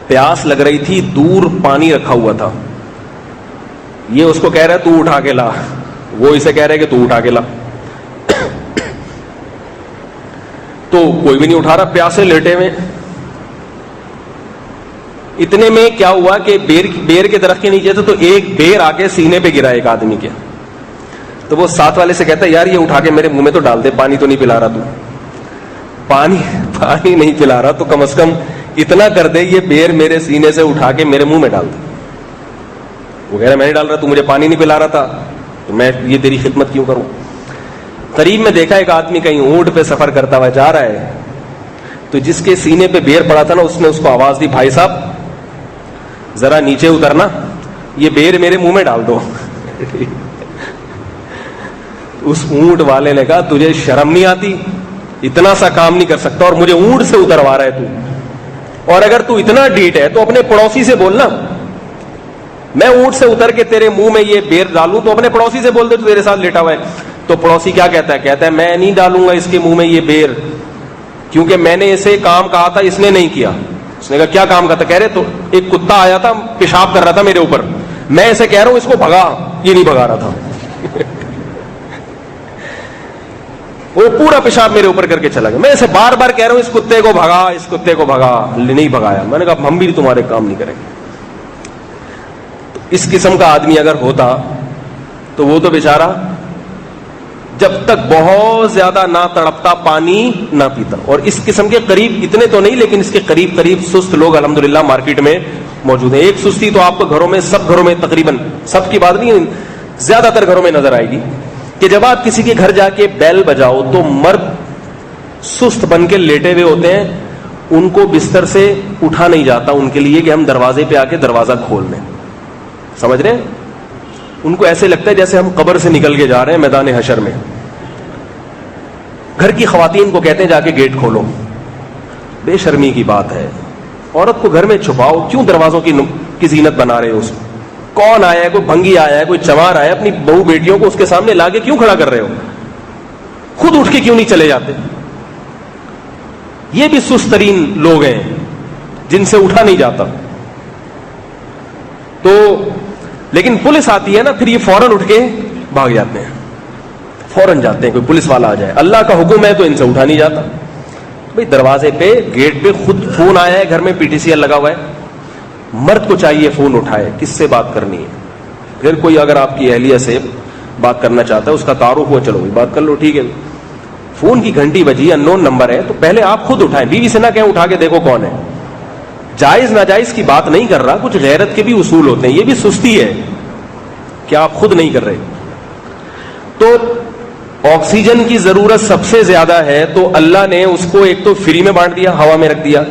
پیاس لگ رہی تھی، دور پانی رکھا ہوا تھا، یہ اس کو کہہ رہا ہے تو اٹھا کے لا، وہ اسے کہہ رہے کہ تو اٹھا کے لا، تو کوئی بھی نہیں اٹھا رہا، پیاسے لیٹے ہوئے۔ اتنے میں کیا ہوا کہ بیر کے درخت کے نیچے تھے تو ایک بیر آ کے سینے پہ گرا ایک آدمی کے، تو وہ ساتھ والے سے کہتا ہے یار یہ اٹھا کے میرے منہ میں تو ڈال دے، پانی تو نہیں پلا رہا، تو پانی نہیں پلا رہا تو کم از کم اتنا کر دے، یہ بیر میرے سینے سے اٹھا کے میرے منہ میں ڈال دے۔ وہ کہہ رہا میں نہیں ڈال رہا، تو مجھے پانی نہیں پلا رہا تھا تو میں یہ تیری خدمت کیوں کروں۔ قریب میں دیکھا ایک آدمی کہیں اونٹ پہ سفر کرتا ہوا جا رہا ہے، تو جس کے سینے پہ بیر پڑا تھا نا، اس نے اس کو آواز دی بھائی صاحب ذرا نیچے اترنا، یہ بیر میرے منہ میں ڈال دو۔ اس اونٹ والے نے کہا تجھے شرم نہیں آتی، اتنا سا کام نہیں کر سکتا اور مجھے اونٹ سے اتروا رہا ہے تو، اور اگر تو اتنا ڈیٹ ہے تو اپنے پڑوسی سے بولنا، میں اونٹ سے اتر کے تیرے منہ میں یہ بیر ڈالوں تو اپنے پڑوسی سے بول دے تو تیرے ساتھ لیٹا ہوا ہے۔ تو پڑوسی کیا کہتا ہے؟ کہتا ہے میں نہیں ڈالوں گا اس کے منہ میں یہ بیر، کیونکہ میں نے اسے کام کہا تھا، اس نے نہیں کیا۔ اس نے کہا کیا کام کہا تھا؟ کہہ رہے تو ایک کتا آیا تھا پیشاب کر رہا تھا میرے اوپر، میں اسے کہہ رہا ہوں اس کو بھگا، یہ نہیں بھگا رہا تھا، وہ پورا پیشاب میرے اوپر کر کے چلا گیا، میں اسے بار بار کہہ رہا ہوں اس کتے کو بھگا، اس کتے کو بھگا، نہیں بھگایا۔ میں نے کہا ہم بھی تمہارے کام نہیں کریں گے۔ اس قسم کا آدمی اگر ہوتا تو وہ تو بیچارہ جب تک بہت زیادہ نہ تڑپتا پانی نہ پیتا۔ اور اس قسم کے قریب اتنے تو نہیں، لیکن اس کے قریب سست لوگ الحمدللہ مارکیٹ میں موجود ہیں۔ ایک سستی تو آپ کو گھروں میں، سب گھروں میں، تقریباً سب کی بات نہیں، زیادہ تر گھروں میں نظر آئے گی کہ جب آپ کسی کے گھر جا کے بیل بجاؤ تو مرد سست بن کے لیٹے ہوئے ہوتے ہیں، ان کو بستر سے اٹھا نہیں جاتا ان کے لیے کہ ہم دروازے پہ آ کے دروازہ کھول دیں، سمجھ رہے ہیں؟ ان کو ایسے لگتا ہے جیسے ہم قبر سے نکل کے جا رہے ہیں میدان حشر میں۔ گھر کی خواتین کو کہتے ہیں جا کے گیٹ کھولو، بے شرمی کی بات ہے، عورت کو گھر میں چھپاؤ، کیوں دروازوں کی زینت بنا رہے ہو؟ اس کون آیا ہے؟ کوئی بھنگی آیا ہے، کوئی چمار آیا ہے، اپنی بہو بیٹیوں کو اس کے سامنے لا کے کیوں کھڑا کر رہے ہو؟ خود اٹھ کے کیوں نہیں چلے جاتے؟ یہ بھی سست ترین لوگ ہیں جن سے اٹھا نہیں جاتا۔ تو لیکن پولیس آتی ہے نا، پھر یہ فوراً اٹھ کے بھاگ جاتے ہیں، فوراً جاتے ہیں، کوئی پولیس والا آ جائے، اللہ کا حکم ہے تو ان سے اٹھا نہیں جاتا۔ بھئی دروازے پہ، گیٹ پہ خود فون آیا ہے، گھر میں پی ٹی سی ایل لگا ہوا ہے، مرد کو چاہیے فون اٹھائے، کس سے بات کرنی ہے۔ پھر کوئی اگر آپ کی اہلیہ سے بات کرنا چاہتا ہے, اس کا تعارف ہوا, چلو بات کر لو, ٹھیک ہے. فون کی گھنٹی بجی, ان نون نمبر ہے, تو پہلے آپ خود اٹھائیں, بیوی سے نہ کہیں اٹھا کے دیکھو کون ہے. جائز ناجائز کی بات نہیں کر رہا, کچھ غیرت کے بھی اصول ہوتے ہیں, یہ بھی سستی ہے کہ آپ خود نہیں کر رہے. تو آکسیجن کی ضرورت سب سے زیادہ ہے, تو اللہ نے اس کو ایک تو فری میں بانٹ دیا, ہوا میں رکھ دیا.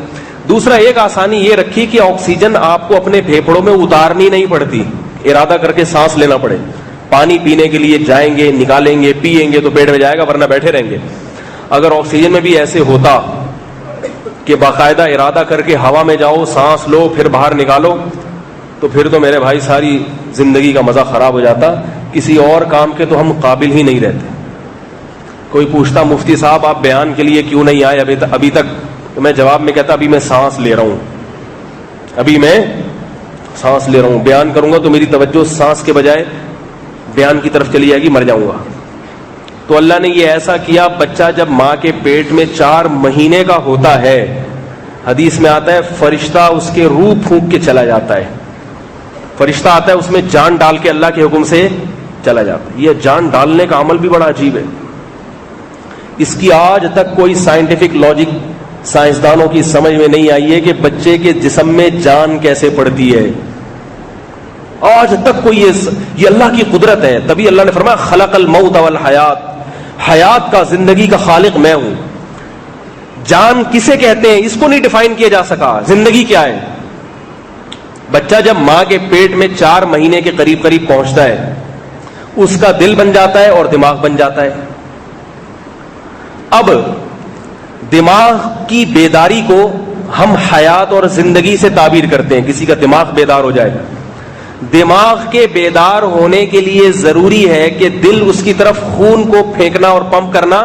دوسرا ایک آسانی یہ رکھی کہ آکسیجن آپ کو اپنے پھیپھڑوں میں اتارنی نہیں پڑتی, ارادہ کر کے سانس لینا پڑے. پانی پینے کے لیے جائیں گے, نکالیں گے, پیئیں گے تو پیٹ میں جائے گا, ورنہ بیٹھے رہیں گے. اگر آکسیجن میں بھی ایسے ہوتا کہ باقاعدہ ارادہ کر کے ہوا میں جاؤ, سانس لو, پھر باہر نکالو, تو پھر تو میرے بھائی ساری زندگی کا مزہ خراب ہو جاتا. کسی اور کام کے تو ہم قابل ہی نہیں رہتے. کوئی پوچھتا مفتی صاحب آپ بیان کے لیے کیوں نہیں آئے ابھی تک, تو میں جواب میں کہتا ابھی میں سانس لے رہا ہوں, ابھی میں سانس لے رہا ہوں. بیان کروں گا تو میری توجہ سانس کے بجائے بیان کی طرف چلی جائے گی, مر جاؤں گا. تو اللہ نے یہ ایسا کیا, بچہ جب ماں کے پیٹ میں 4 مہینے کا ہوتا ہے, حدیث میں آتا ہے فرشتہ اس کے روح پھونک کے چلا جاتا ہے. فرشتہ آتا ہے, اس میں جان ڈال کے اللہ کے حکم سے چلا جاتا ہے. یہ جان ڈالنے کا عمل بھی بڑا عجیب ہے. اس کی آج تک کوئی سائنٹیفک لاجک سائنسدانوں کی سمجھ میں نہیں آئی ہے کہ بچے کے جسم میں جان کیسے پڑتی ہے. آج تک کوئی یہ اللہ کی قدرت ہے. تبھی اللہ نے فرمایا خلق الموت والحیات, حیات کا, زندگی کا خالق میں ہوں. جان کسے کہتے ہیں اس کو نہیں ڈیفائن کیا جا سکا. زندگی کیا ہے؟ بچہ جب ماں کے پیٹ میں 4 مہینے کے قریب پہنچتا ہے, اس کا دل بن جاتا ہے اور دماغ بن جاتا ہے. اب دماغ کی بیداری کو ہم حیات اور زندگی سے تعبیر کرتے ہیں. کسی کا دماغ بیدار ہو جائے, دماغ کے بیدار ہونے کے لیے ضروری ہے کہ دل اس کی طرف خون کو پھینکنا اور پمپ کرنا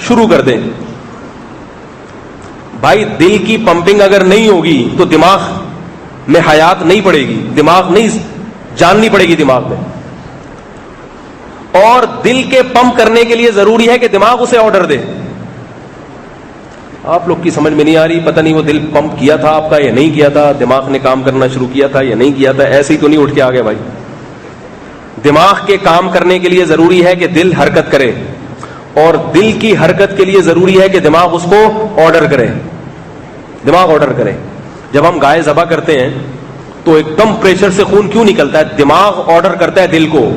شروع کر دے. بھائی دل کی پمپنگ اگر نہیں ہوگی تو دماغ میں حیات نہیں پڑے گی, دماغ نہیں, جان نہیں پڑے گی دماغ میں. اور دل کے پمپ کرنے کے لیے ضروری ہے کہ دماغ اسے آرڈر دے. آپ لوگ کی سمجھ میں نہیں آ رہی, پتہ نہیں وہ دل پمپ کیا تھا آپ کا یا نہیں کیا تھا, دماغ نے کام کرنا شروع کیا تھا یا نہیں کیا تھا, ایسے ہی تو نہیں اٹھ کے آ گئے. بھائی دماغ کے کام کرنے کے لیے ضروری ہے کہ دل حرکت کرے, اور دل کی حرکت کے لیے ضروری ہے کہ دماغ اس کو آرڈر کرے, دماغ آرڈر کرے. جب ہم گائے ذبح کرتے ہیں تو ایک دم پریشر سے خون کیوں نکلتا ہے؟ دماغ آرڈر کرتا ہے دل کو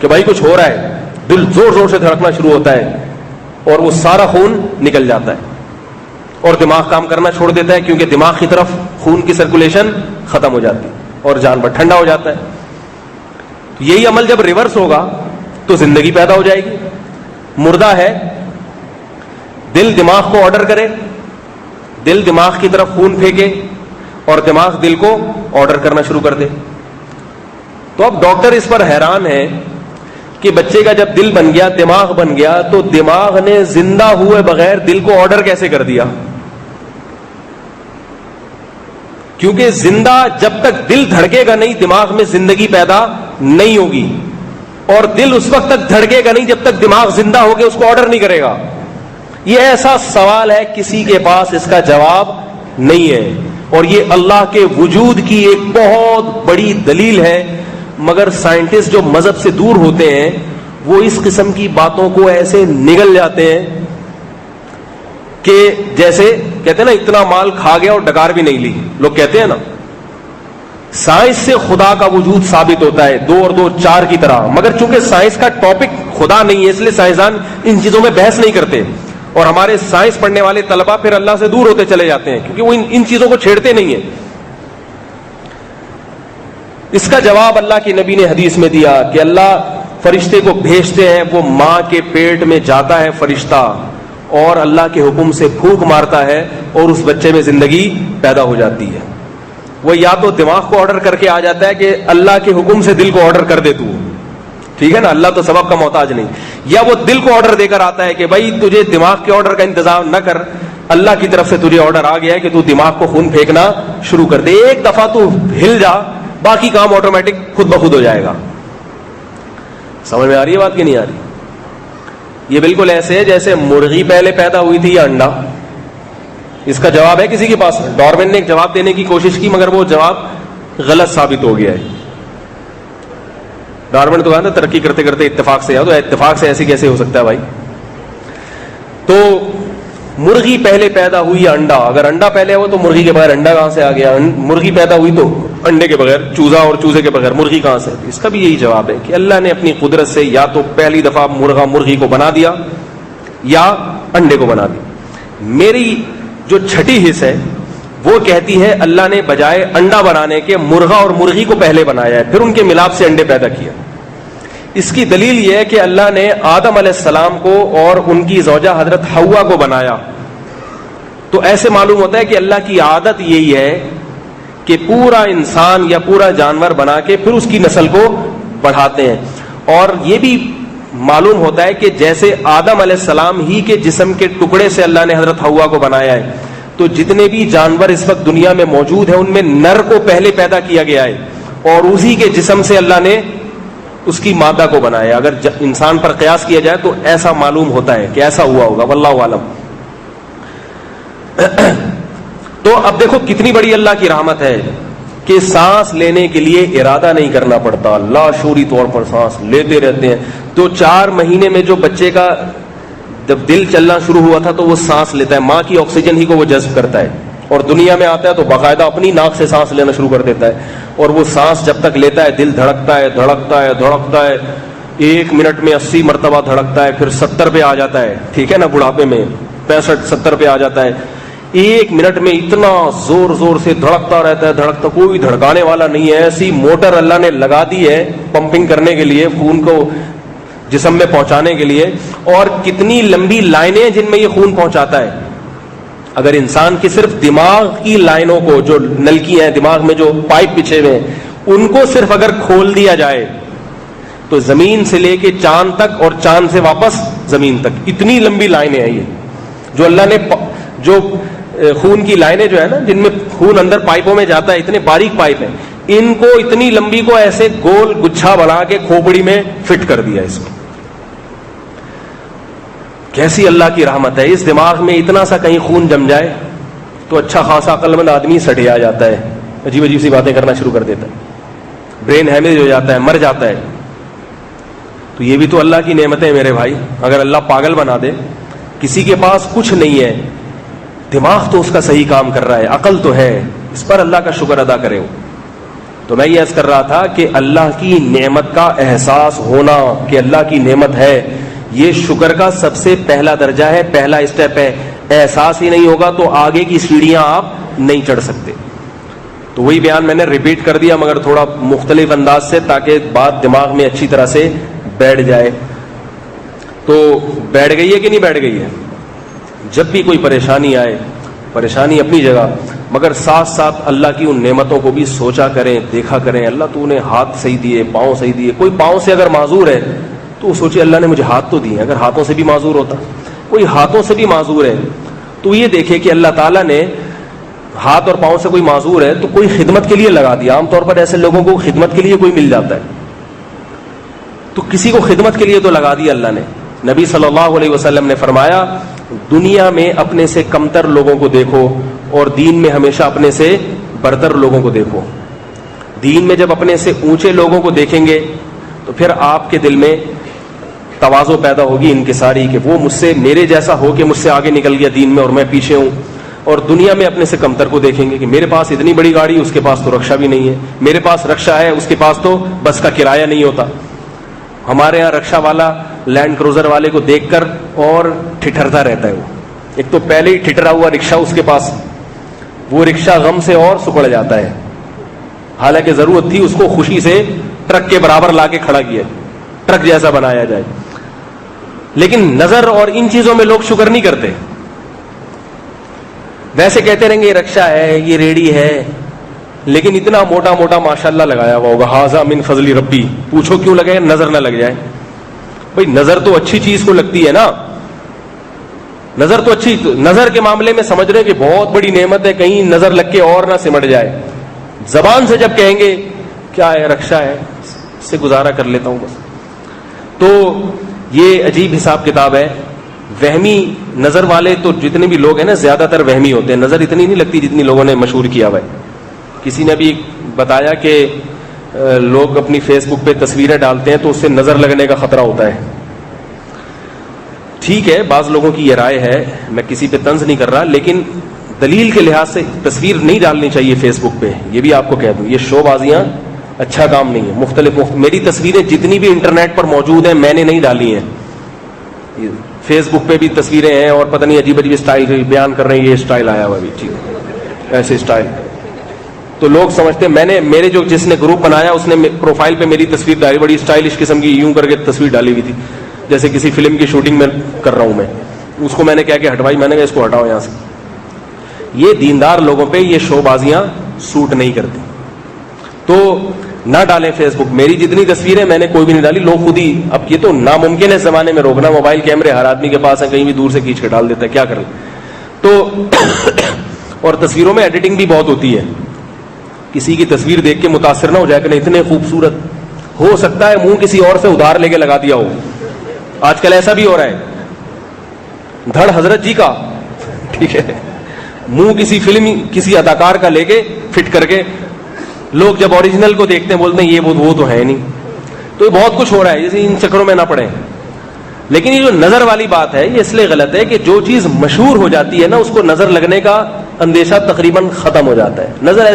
کہ بھائی کچھ ہو رہا ہے. دل زور زور سے دھڑکنا شروع ہوتا ہے اور وہ سارا خون نکل جاتا ہے, اور دماغ کام کرنا چھوڑ دیتا ہے, کیونکہ دماغ کی طرف خون کی سرکولیشن ختم ہو جاتی ہے اور جانور ٹھنڈا ہو جاتا ہے. یہی عمل جب ریورس ہوگا تو زندگی پیدا ہو جائے گی. مردہ ہے, دل دماغ کو آرڈر کرے, دل دماغ کی طرف خون پھینکے اور دماغ دل کو آرڈر کرنا شروع کر دے. تو اب ڈاکٹر اس پر حیران ہے کہ بچے کا جب دل بن گیا, دماغ بن گیا, تو دماغ نے زندہ ہوئے بغیر دل کو آرڈر کیسے کر دیا؟ کیونکہ زندہ جب تک دل دھڑکے گا نہیں, دماغ میں زندگی پیدا نہیں ہوگی, اور دل اس وقت تک دھڑکے گا نہیں جب تک دماغ زندہ ہو کے اس کو آرڈر نہیں کرے گا. یہ ایسا سوال ہے کسی کے پاس اس کا جواب نہیں ہے, اور یہ اللہ کے وجود کی ایک بہت بڑی دلیل ہے. مگر سائنٹسٹ جو مذہب سے دور ہوتے ہیں وہ اس قسم کی باتوں کو ایسے نگل جاتے ہیں کہ جیسے کہتے ہیں نا اتنا مال کھا گیا اور ڈکار بھی نہیں لی. لوگ کہتے ہیں نا سائنس سے خدا کا وجود ثابت ہوتا ہے 2 اور 2 4 کی طرح, مگر چونکہ سائنس کا ٹاپک خدا نہیں ہے اس لیے سائنسدان ان چیزوں میں بحث نہیں کرتے, اور ہمارے سائنس پڑھنے والے طلبہ پھر اللہ سے دور ہوتے چلے جاتے ہیں کیونکہ وہ ان چیزوں کو چھیڑتے نہیں ہیں. اس کا جواب اللہ کے نبی نے حدیث میں دیا کہ اللہ فرشتے کو بھیجتے ہیں, وہ ماں کے پیٹ میں جاتا ہے فرشتہ اور اللہ کے حکم سے پھونک مارتا ہے اور اس بچے میں زندگی پیدا ہو جاتی ہے. وہ یا تو دماغ کو آرڈر کر کے آ جاتا ہے کہ اللہ کے حکم سے دل کو آرڈر کر دے تو, ٹھیک ہے نا, اللہ تو سبب کا محتاج نہیں, یا وہ دل کو آرڈر دے کر آتا ہے کہ بھائی تجھے دماغ کے آرڈر کا انتظام نہ کر, اللہ کی طرف سے تجھے آرڈر آ گیا ہے کہ تو دماغ کو خون پھینکنا شروع کر دے, ایک دفعہ تو ہل جا, باقی کام آٹومیٹک خود بخود ہو جائے گا. سمجھ میں آ رہی ہے بات کہ نہیں آ رہی؟ یہ بالکل ایسے ہے جیسے مرغی پہلے پیدا ہوئی تھی یا انڈا. اس کا جواب ہے کسی کے پاس؟ ڈارون نے ایک جواب دینے کی کوشش کی مگر وہ جواب غلط ثابت ہو گیا ہے. ڈارون تو کہا نا ترقی کرتے کرتے اتفاق سے آؤ، تو اتفاق سے ایسے کیسے ہو سکتا ہے بھائی؟ تو مرغی پہلے پیدا ہوئی یا انڈا؟ اگر انڈا پہلے ہو تو مرغی کے بغیر انڈا کہاں سے آ گیا؟ مرغی پیدا ہوئی تو انڈے کے بغیر چوزا، اور چوزے کے بغیر مرغی کہاں سے؟ اس کا بھی یہی جواب ہے کہ اللہ نے اپنی قدرت سے یا تو پہلی دفعہ مرغی کو بنا دیا یا انڈے کو بنا دیا۔ میری جو چھٹی حص ہے وہ کہتی ہے اللہ نے بجائے انڈا بنانے کے مرغا اور مرغی کو پہلے بنایا ہے، پھر ان کے ملاپ سے انڈے پیدا کیا۔ اس کی دلیل یہ ہے کہ اللہ نے آدم علیہ السلام کو اور ان کی زوجہ حضرت حوا کو بنایا، تو ایسے معلوم ہوتا ہے کہ اللہ کی عادت یہی ہے کہ پورا انسان یا پورا جانور بنا کے پھر اس کی نسل کو بڑھاتے ہیں۔ اور یہ بھی معلوم ہوتا ہے کہ جیسے آدم علیہ السلام ہی کے جسم کے ٹکڑے سے اللہ نے حضرت حوا کو بنایا ہے، تو جتنے بھی جانور اس وقت دنیا میں موجود ہیں ان میں نر کو پہلے پیدا کیا گیا ہے اور اسی کے جسم سے اللہ نے اس کی مادہ کو بنایا۔ اگر انسان پر قیاس کیا جائے تو ایسا معلوم ہوتا ہے کہ ایسا ہوا ہوگا، واللہ عالم۔ تو اب دیکھو کتنی بڑی اللہ کی رحمت ہے کہ سانس لینے کے لیے ارادہ نہیں کرنا پڑتا، لاشعوری طور پر سانس لیتے رہتے ہیں۔ تو 4 مہینے میں جو بچے کا جب دل چلنا شروع ہوا تھا تو وہ سانس لیتا ہے، ماں کی آکسیجن ہی کو وہ جذب کرتا ہے، اور دنیا میں آتا ہے تو باقاعدہ اپنی ناک سے سانس لینا شروع کر دیتا ہے، اور وہ سانس جب تک لیتا ہے دل دھڑکتا ہے دھڑکتا ہے دھڑکتا ہے، 1 منٹ میں 80 مرتبہ دھڑکتا ہے، پھر 70 پہ آ جاتا ہے، ٹھیک ہے نا، بڑھاپے میں 65-70 پہ آ جاتا ہے۔ 1 منٹ میں اتنا زور زور سے دھڑکتا رہتا ہے، دھڑکتا، کوئی دھڑکانے والا نہیں ہے، ایسی موٹر اللہ نے لگا دی ہے پمپنگ کرنے کے لیے، خون کو جسم میں پہنچانے کے لیے، اور کتنی لمبی لائنیں جن میں یہ خون پہنچاتا ہے۔ اگر انسان کی صرف دماغ کی لائنوں کو، جو نلکی ہیں دماغ میں جو پائپ بچھے ہوئے ہیں، ان کو صرف اگر کھول دیا جائے تو زمین سے لے کے چاند تک اور چاند سے واپس زمین تک اتنی لمبی لائنیں ہیں۔ یہ جو اللہ نے جو خون کی لائنیں جو ہے نا، جن میں خون اندر پائپوں میں جاتا ہے، اتنے باریک پائپ ہیں، ان کو اتنی لمبی کو ایسے گول گچھا بنا کے کھوپڑی میں فٹ کر دیا اس کو۔ کیسی اللہ کی رحمت ہے! اس دماغ میں اتنا سا کہیں خون جم جائے تو اچھا خاصا عقل مند آدمی سٹیا جاتا ہے، عجیب عجیب سی باتیں کرنا شروع کر دیتا ہے، برین ہیمیج ہو جاتا ہے، مر جاتا ہے۔ تو یہ بھی تو اللہ کی نعمتیں میرے بھائی۔ اگر اللہ پاگل بنا دے، کسی کے پاس کچھ نہیں ہے، دماغ تو اس کا صحیح کام کر رہا ہے، عقل تو ہے، اس پر اللہ کا شکر ادا کرے۔ تو میں یہ عرض کر رہا تھا کہ اللہ کی نعمت کا احساس ہونا کہ اللہ کی نعمت ہے، یہ شکر کا سب سے پہلا درجہ ہے، پہلا اسٹیپ ہے۔ احساس ہی نہیں ہوگا تو آگے کی سیڑھیاں آپ نہیں چڑھ سکتے۔ تو وہی بیان میں نے ریپیٹ کر دیا مگر تھوڑا مختلف انداز سے، تاکہ بات دماغ میں اچھی طرح سے بیٹھ جائے۔ تو بیٹھ گئی ہے کہ نہیں بیٹھ گئی ہے؟ جب بھی کوئی پریشانی آئے، پریشانی اپنی جگہ، مگر ساتھ ساتھ اللہ کی ان نعمتوں کو بھی سوچا کریں، دیکھا کریں۔ اللہ تو نے ہاتھ صحیح دیے، پاؤں صحیح دیے۔ کوئی پاؤں سے اگر معذور ہے تو سوچے اللہ نے مجھے ہاتھ تو دیے، اگر ہاتھوں سے بھی معذور ہوتا، کوئی ہاتھوں سے بھی معذور ہے تو یہ دیکھے کہ اللہ تعالیٰ نے ہاتھ اور پاؤں سے کوئی معذور ہے تو کوئی خدمت کے لیے لگا دیا۔ عام طور پر ایسے لوگوں کو خدمت کے لیے کوئی مل جاتا ہے، تو کسی کو خدمت کے لیے تو لگا دیا اللہ نے۔ نبی صلی اللہ علیہ وسلم نے فرمایا، دنیا میں اپنے سے کمتر لوگوں کو دیکھو اور دین میں ہمیشہ اپنے سے برتر لوگوں کو دیکھو۔ دین میں جب اپنے سے اونچے لوگوں کو دیکھیں گے تو پھر آپ کے دل میں تواضع پیدا ہوگی، انکساری، کہ وہ مجھ سے، میرے جیسا ہو کہ مجھ سے آگے نکل گیا دین میں اور میں پیچھے ہوں۔ اور دنیا میں اپنے سے کمتر کو دیکھیں گے کہ میرے پاس اتنی بڑی گاڑی، اس کے پاس تو رکشہ بھی نہیں ہے، میرے پاس رکشہ ہے، اس کے پاس تو بس کا کرایہ نہیں ہوتا۔ ہمارے ہاں رکشہ والا لینڈ کروزر والے کو دیکھ کر اور ٹھٹھرتا رہتا ہے، وہ ایک تو پہلے ہی ٹھٹرا ہوا رکشہ اس کے پاس، وہ رکشہ غم سے اور سکڑ جاتا ہے، حالانکہ ضرورت تھی اس کو خوشی سے ٹرک کے برابر لا کے کھڑا کیا، ٹرک جیسا بنایا جائے۔ لیکن نظر اور ان چیزوں میں لوگ شکر نہیں کرتے، ویسے کہتے رہیں گے یہ رکشہ ہے، یہ ریڑی ہے، لیکن اتنا موٹا موٹا ماشاءاللہ لگایا ہوا ہوگا، ھذا من فضل ربی، پوچھو کیوں لگے؟ نظر نہ لگ جائے۔ بھئی نظر تو اچھی چیز کو لگتی ہے نا، نظر تو اچھی، نظر کے معاملے میں سمجھ رہے کہ بہت بڑی نعمت ہے، کہیں نظر لگ کے اور نہ سمٹ جائے۔ زبان سے جب کہیں گے کیا ہے، رکشہ ہے، اس سے گزارا کر لیتا ہوں بس۔ تو یہ عجیب حساب کتاب ہے۔ وہمی نظر والے تو جتنے بھی لوگ ہیں نا، زیادہ تر وہمی ہوتے ہیں، نظر اتنی نہیں لگتی جتنی لوگوں نے مشہور کیا ہوا ہے۔ کسی نے بھی بتایا کہ لوگ اپنی فیس بک پہ تصویریں ڈالتے ہیں تو اس سے نظر لگنے کا خطرہ ہوتا ہے. ٹھیک ہے, بعض لوگوں کی یہ رائے ہے, میں کسی پہ طنز نہیں کر رہا, لیکن دلیل کے لحاظ سے تصویر نہیں ڈالنی چاہیے فیس بک پہ. یہ بھی آپ کو کہہ دوں, یہ شو بازیاں اچھا کام نہیں ہے. مختلف میری تصویریں جتنی بھی انٹرنیٹ پر موجود ہیں میں نے نہیں ڈالی ہیں. فیس بک پہ بھی تصویریں ہیں اور پتہ نہیں عجیب عجیب اسٹائل بیان کر رہے ہیں, یہ اسٹائل آیا ہوا بھی, ٹھیک ہے, ایسے اسٹائل. تو لوگ سمجھتے ہیں, میں نے میرے جو جس نے گروپ بنایا اس نے پروفائل پہ میری تصویر ڈالی, بڑی اسٹائلش قسم کی یوں کر کے تصویر ڈالی ہوئی تھی, جیسے کسی فلم کی شوٹنگ میں کر رہا ہوں میں. اس کو میں نے کہا کہ ہٹوائی, میں نے کہا اس کو ہٹاؤ یہاں سے. یہ دیندار لوگوں پہ یہ شو بازیاں سوٹ نہیں کرتی, تو نہ ڈالیں فیس بک. میری جتنی تصویریں میں نے کوئی بھی نہیں ڈالی, لوگ خود ہی, اب یہ تو ناممکن ہے اس زمانے میں روکنا, موبائل کیمرے ہر آدمی کے پاس ہیں, کہیں بھی دور سے کھینچ کے ڈال دیتا ہے, کیا کریں. تو اور تصویروں میں ایڈیٹنگ بھی بہت ہوتی ہے, کسی کی تصویر دیکھ کے متاثر نہ ہو جائے کہ اتنے خوبصورت, ہو سکتا ہے منہ کسی اور سے ادھار لے کے لگا دیا ہو. آج کل ایسا بھی ہو رہا ہے, دھڑ حضرت جی کا, ٹھیک ہے, منہ کسی فلم کسی اداکار کا لے کے فٹ کر کے, لوگ جب اوریجنل کو دیکھتے ہیں بولتے ہیں یہ وہ تو ہے نہیں. تو یہ بہت کچھ ہو رہا ہے, جیسے ان چکروں میں نہ پڑیں. لیکن یہ جو نظر والی بات ہے یہ اس لیے غلط ہے کہ جو چیز مشہور ہو جاتی ہے نا, اس کو نظر لگنے کا اندیشہ تقریباً ختم ہو جاتا ہے. نظر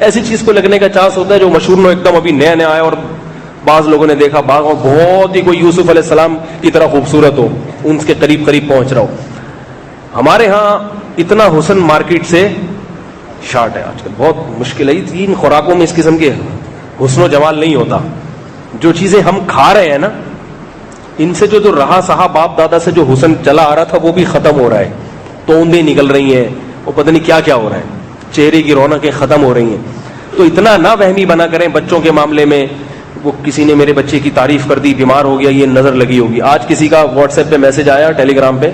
ایسی چیز کو لگنے کا چانس ہوتا ہے جو مشہور نہ ایک دم ابھی نیا نیا آیا اور بعض لوگوں نے دیکھا, بہت ہی کوئی یوسف علیہ السلام کی طرح خوبصورت ہو, ان کے قریب قریب پہنچ رہا ہو. ہمارے ہاں اتنا حسن مارکیٹ سے شارٹ ہے آج کل, بہت مشکل ہے. تین خوراکوں میں اس قسم کے حسن و جمال نہیں ہوتا. جو چیزیں ہم کھا رہے ہیں نا, ان سے جو رہا سہا باپ دادا سے جو حسن چلا آ رہا تھا وہ بھی ختم ہو رہا ہے. توندیں نکل رہی ہیں, وہ پتہ نہیں کیا کیا ہو رہا ہے, چہرے کی رونقیں ختم ہو رہی ہیں. تو اتنا نہ وہمی بنا کریں بچوں کے معاملے میں. وہ کسی نے میرے بچے کی تعریف کر دی, بیمار ہو گیا, یہ نظر لگی ہوگی. آج کسی کا واٹس ایپ پہ میسج آیا, ٹیلی گرام پہ,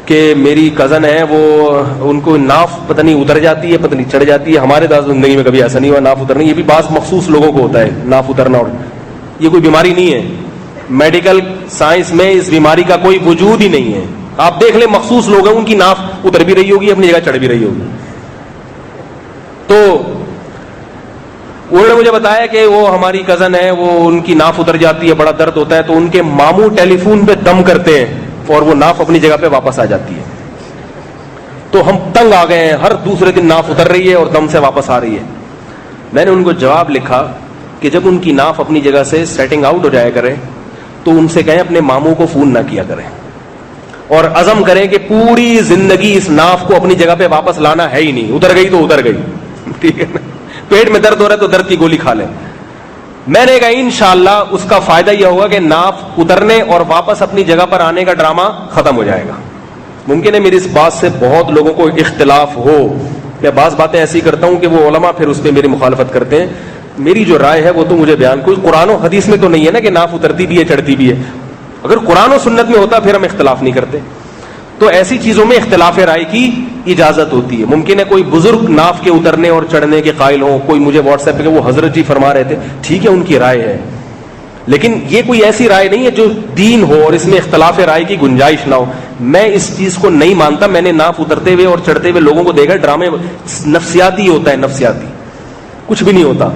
کہ میری کزن ہے, وہ ان کو ناف پتہ نہیں اتر جاتی ہے, پتہ نہیں چڑھ جاتی ہے. ہمارے داس زندگی میں کبھی ایسا نہیں ہوا ناف اترنا, یہ بھی بعض مخصوص لوگوں کو ہوتا ہے ناف اترنا, اور یہ کوئی بیماری نہیں ہے. میڈیکل سائنس میں اس بیماری کا کوئی وجود ہی نہیں ہے. آپ دیکھ لیں مخصوص لوگ ہیں ان کی ناف اتر بھی رہی ہوگی, اپنی جگہ چڑھ بھی رہی ہوگی. تو انہوں نے مجھے بتایا کہ وہ ہماری کزن ہے, وہ ان کی ناف اتر جاتی ہے, بڑا درد ہوتا ہے, تو ان کے ماموں ٹیلی فون پہ دم کرتے ہیں اور وہ ناف اپنی جگہ پہ واپس آ جاتی ہے. تو ہم تنگ آ گئے ہیں, ہر دوسرے دن ناف اتر رہی ہے اور دم سے واپس آ رہی ہے. میں نے ان کو جواب لکھا کہ جب ان کی ناف اپنی جگہ سے سیٹنگ آؤٹ ہو جایا کرے تو ان سے کہیں اپنے ماموں کو فون نہ کیا کریں, اور عزم کریں کہ پوری زندگی اس ناف کو اپنی جگہ پہ واپس لانا ہے ہی نہیں. اتر گئی تو اتر گئی, ٹھیک ہے نا. پیٹ میں درد ہو رہا ہے تو درد کی گولی کھا لیں. میں نے کہا انشاءاللہ اس کا فائدہ یہ ہوگا کہ ناف اترنے اور واپس اپنی جگہ پر آنے کا ڈرامہ ختم ہو جائے گا. ممکن ہے میری اس بات سے بہت لوگوں کو اختلاف ہو, میں بعض باتیں ایسی کرتا ہوں کہ وہ علماء پھر اس پہ میری مخالفت کرتے ہیں. میری جو رائے ہے وہ تو مجھے بیان, کوئی قرآن و حدیث میں تو نہیں ہے نا کہ ناف اترتی بھی ہے چڑھتی بھی ہے. اگر قرآن و سنت میں ہوتا پھر ہم اختلاف نہیں کرتے. تو ایسی چیزوں میں اختلاف رائے کی اجازت ہوتی ہے. ممکن ہے کوئی بزرگ ناف کے اترنے اور چڑھنے کے قائل ہوں, کوئی مجھے واٹس ایپ پہ کہ وہ حضرت جی فرما رہے تھے, ٹھیک ہے ان کی رائے ہے, لیکن یہ کوئی ایسی رائے نہیں ہے جو دین ہو اور اس میں اختلاف رائے کی گنجائش نہ ہو. میں اس چیز کو نہیں مانتا. میں نے ناف اترتے ہوئے اور چڑھتے ہوئے لوگوں کو دیکھا, ڈرامے نفسیاتی ہوتا ہے, نفسیاتی, کچھ بھی نہیں ہوتا.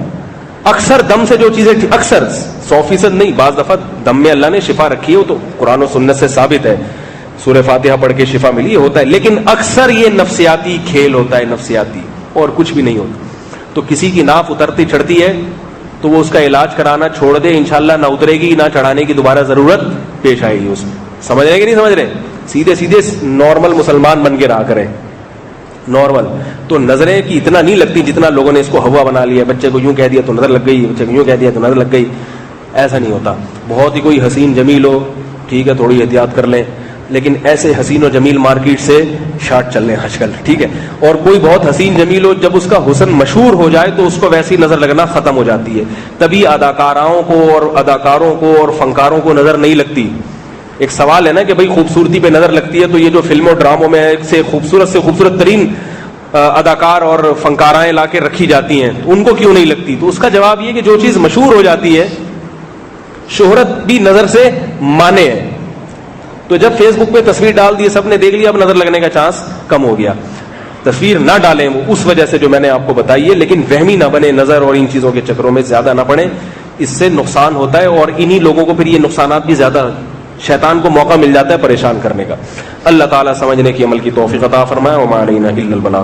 اکثر دم سے جو چیزیں, اکثر 100% نہیں, بعض دفعہ دم میں اللہ نے شفا رکھی ہے, وہ تو قرآن و سنت سے ثابت ہے, سورہ فاتحہ پڑھ کے شفا ملی, یہ ہوتا ہے. لیکن اکثر یہ نفسیاتی کھیل ہوتا ہے, نفسیاتی, اور کچھ بھی نہیں ہوتا. تو کسی کی ناف اترتی چڑھتی ہے تو وہ اس کا علاج کرانا چھوڑ دے, انشاءاللہ نہ اترے گی, نہ چڑھانے کی دوبارہ ضرورت پیش آئے گی. اس میں سمجھ رہے کہ نہیں سمجھ رہے, سیدھے سیدھے نارمل مسلمان بن کے رہا کریں, نارمل. تو نظریں کی اتنا نہیں لگتی جتنا لوگوں نے اس کو ہوا بنا لیا. بچے کو یوں کہہ دیا تو نظر لگ گئی, بچے کو یوں کہہ دیا تو نظر لگ گئی. ایسا نہیں ہوتا. بہت ہی کوئی حسین جمیل ہو, ٹھیک ہے, تھوڑی احتیاط کر لیں, لیکن ایسے حسین و جمیل مارکیٹ سے شارٹ چل رہے ہیں آج کل, ٹھیک ہے. اور کوئی بہت حسین جمیل ہو, جب اس کا حسن مشہور ہو جائے تو اس کو ویسی نظر لگنا ختم ہو جاتی ہے. تبھی اداکاراؤں کو اور اداکاروں کو اور فنکاروں کو نظر نہیں لگتی. ایک سوال ہے نا کہ بھئی خوبصورتی پہ نظر لگتی ہے, تو یہ جو فلموں ڈراموں میں سے خوبصورت ترین اداکار اور فنکارائیں لا کے رکھی جاتی ہیں, ان کو کیوں نہیں لگتی؟ تو اس کا جواب یہ کہ جو چیز مشہور ہو جاتی ہے, شہرت بھی نظر سے مانے ہے. تو جب فیس بک پہ تصویر ڈال دی, سب نے دیکھ لیا, اب نظر لگنے کا چانس کم ہو گیا. تصویر نہ ڈالیں وہ اس وجہ سے جو میں نے آپ کو بتائی ہے، لیکن وہمی نہ بنے، نظر اور ان چیزوں کے چکروں میں زیادہ نہ پڑیں، اس سے نقصان ہوتا ہے اور انہی لوگوں کو پھر یہ نقصانات بھی زیادہ، شیطان کو موقع مل جاتا ہے پریشان کرنے کا۔ اللہ تعالیٰ سمجھنے کی، عمل کی توفیق عطا فرمائے۔ وما علینا الا البلاغ۔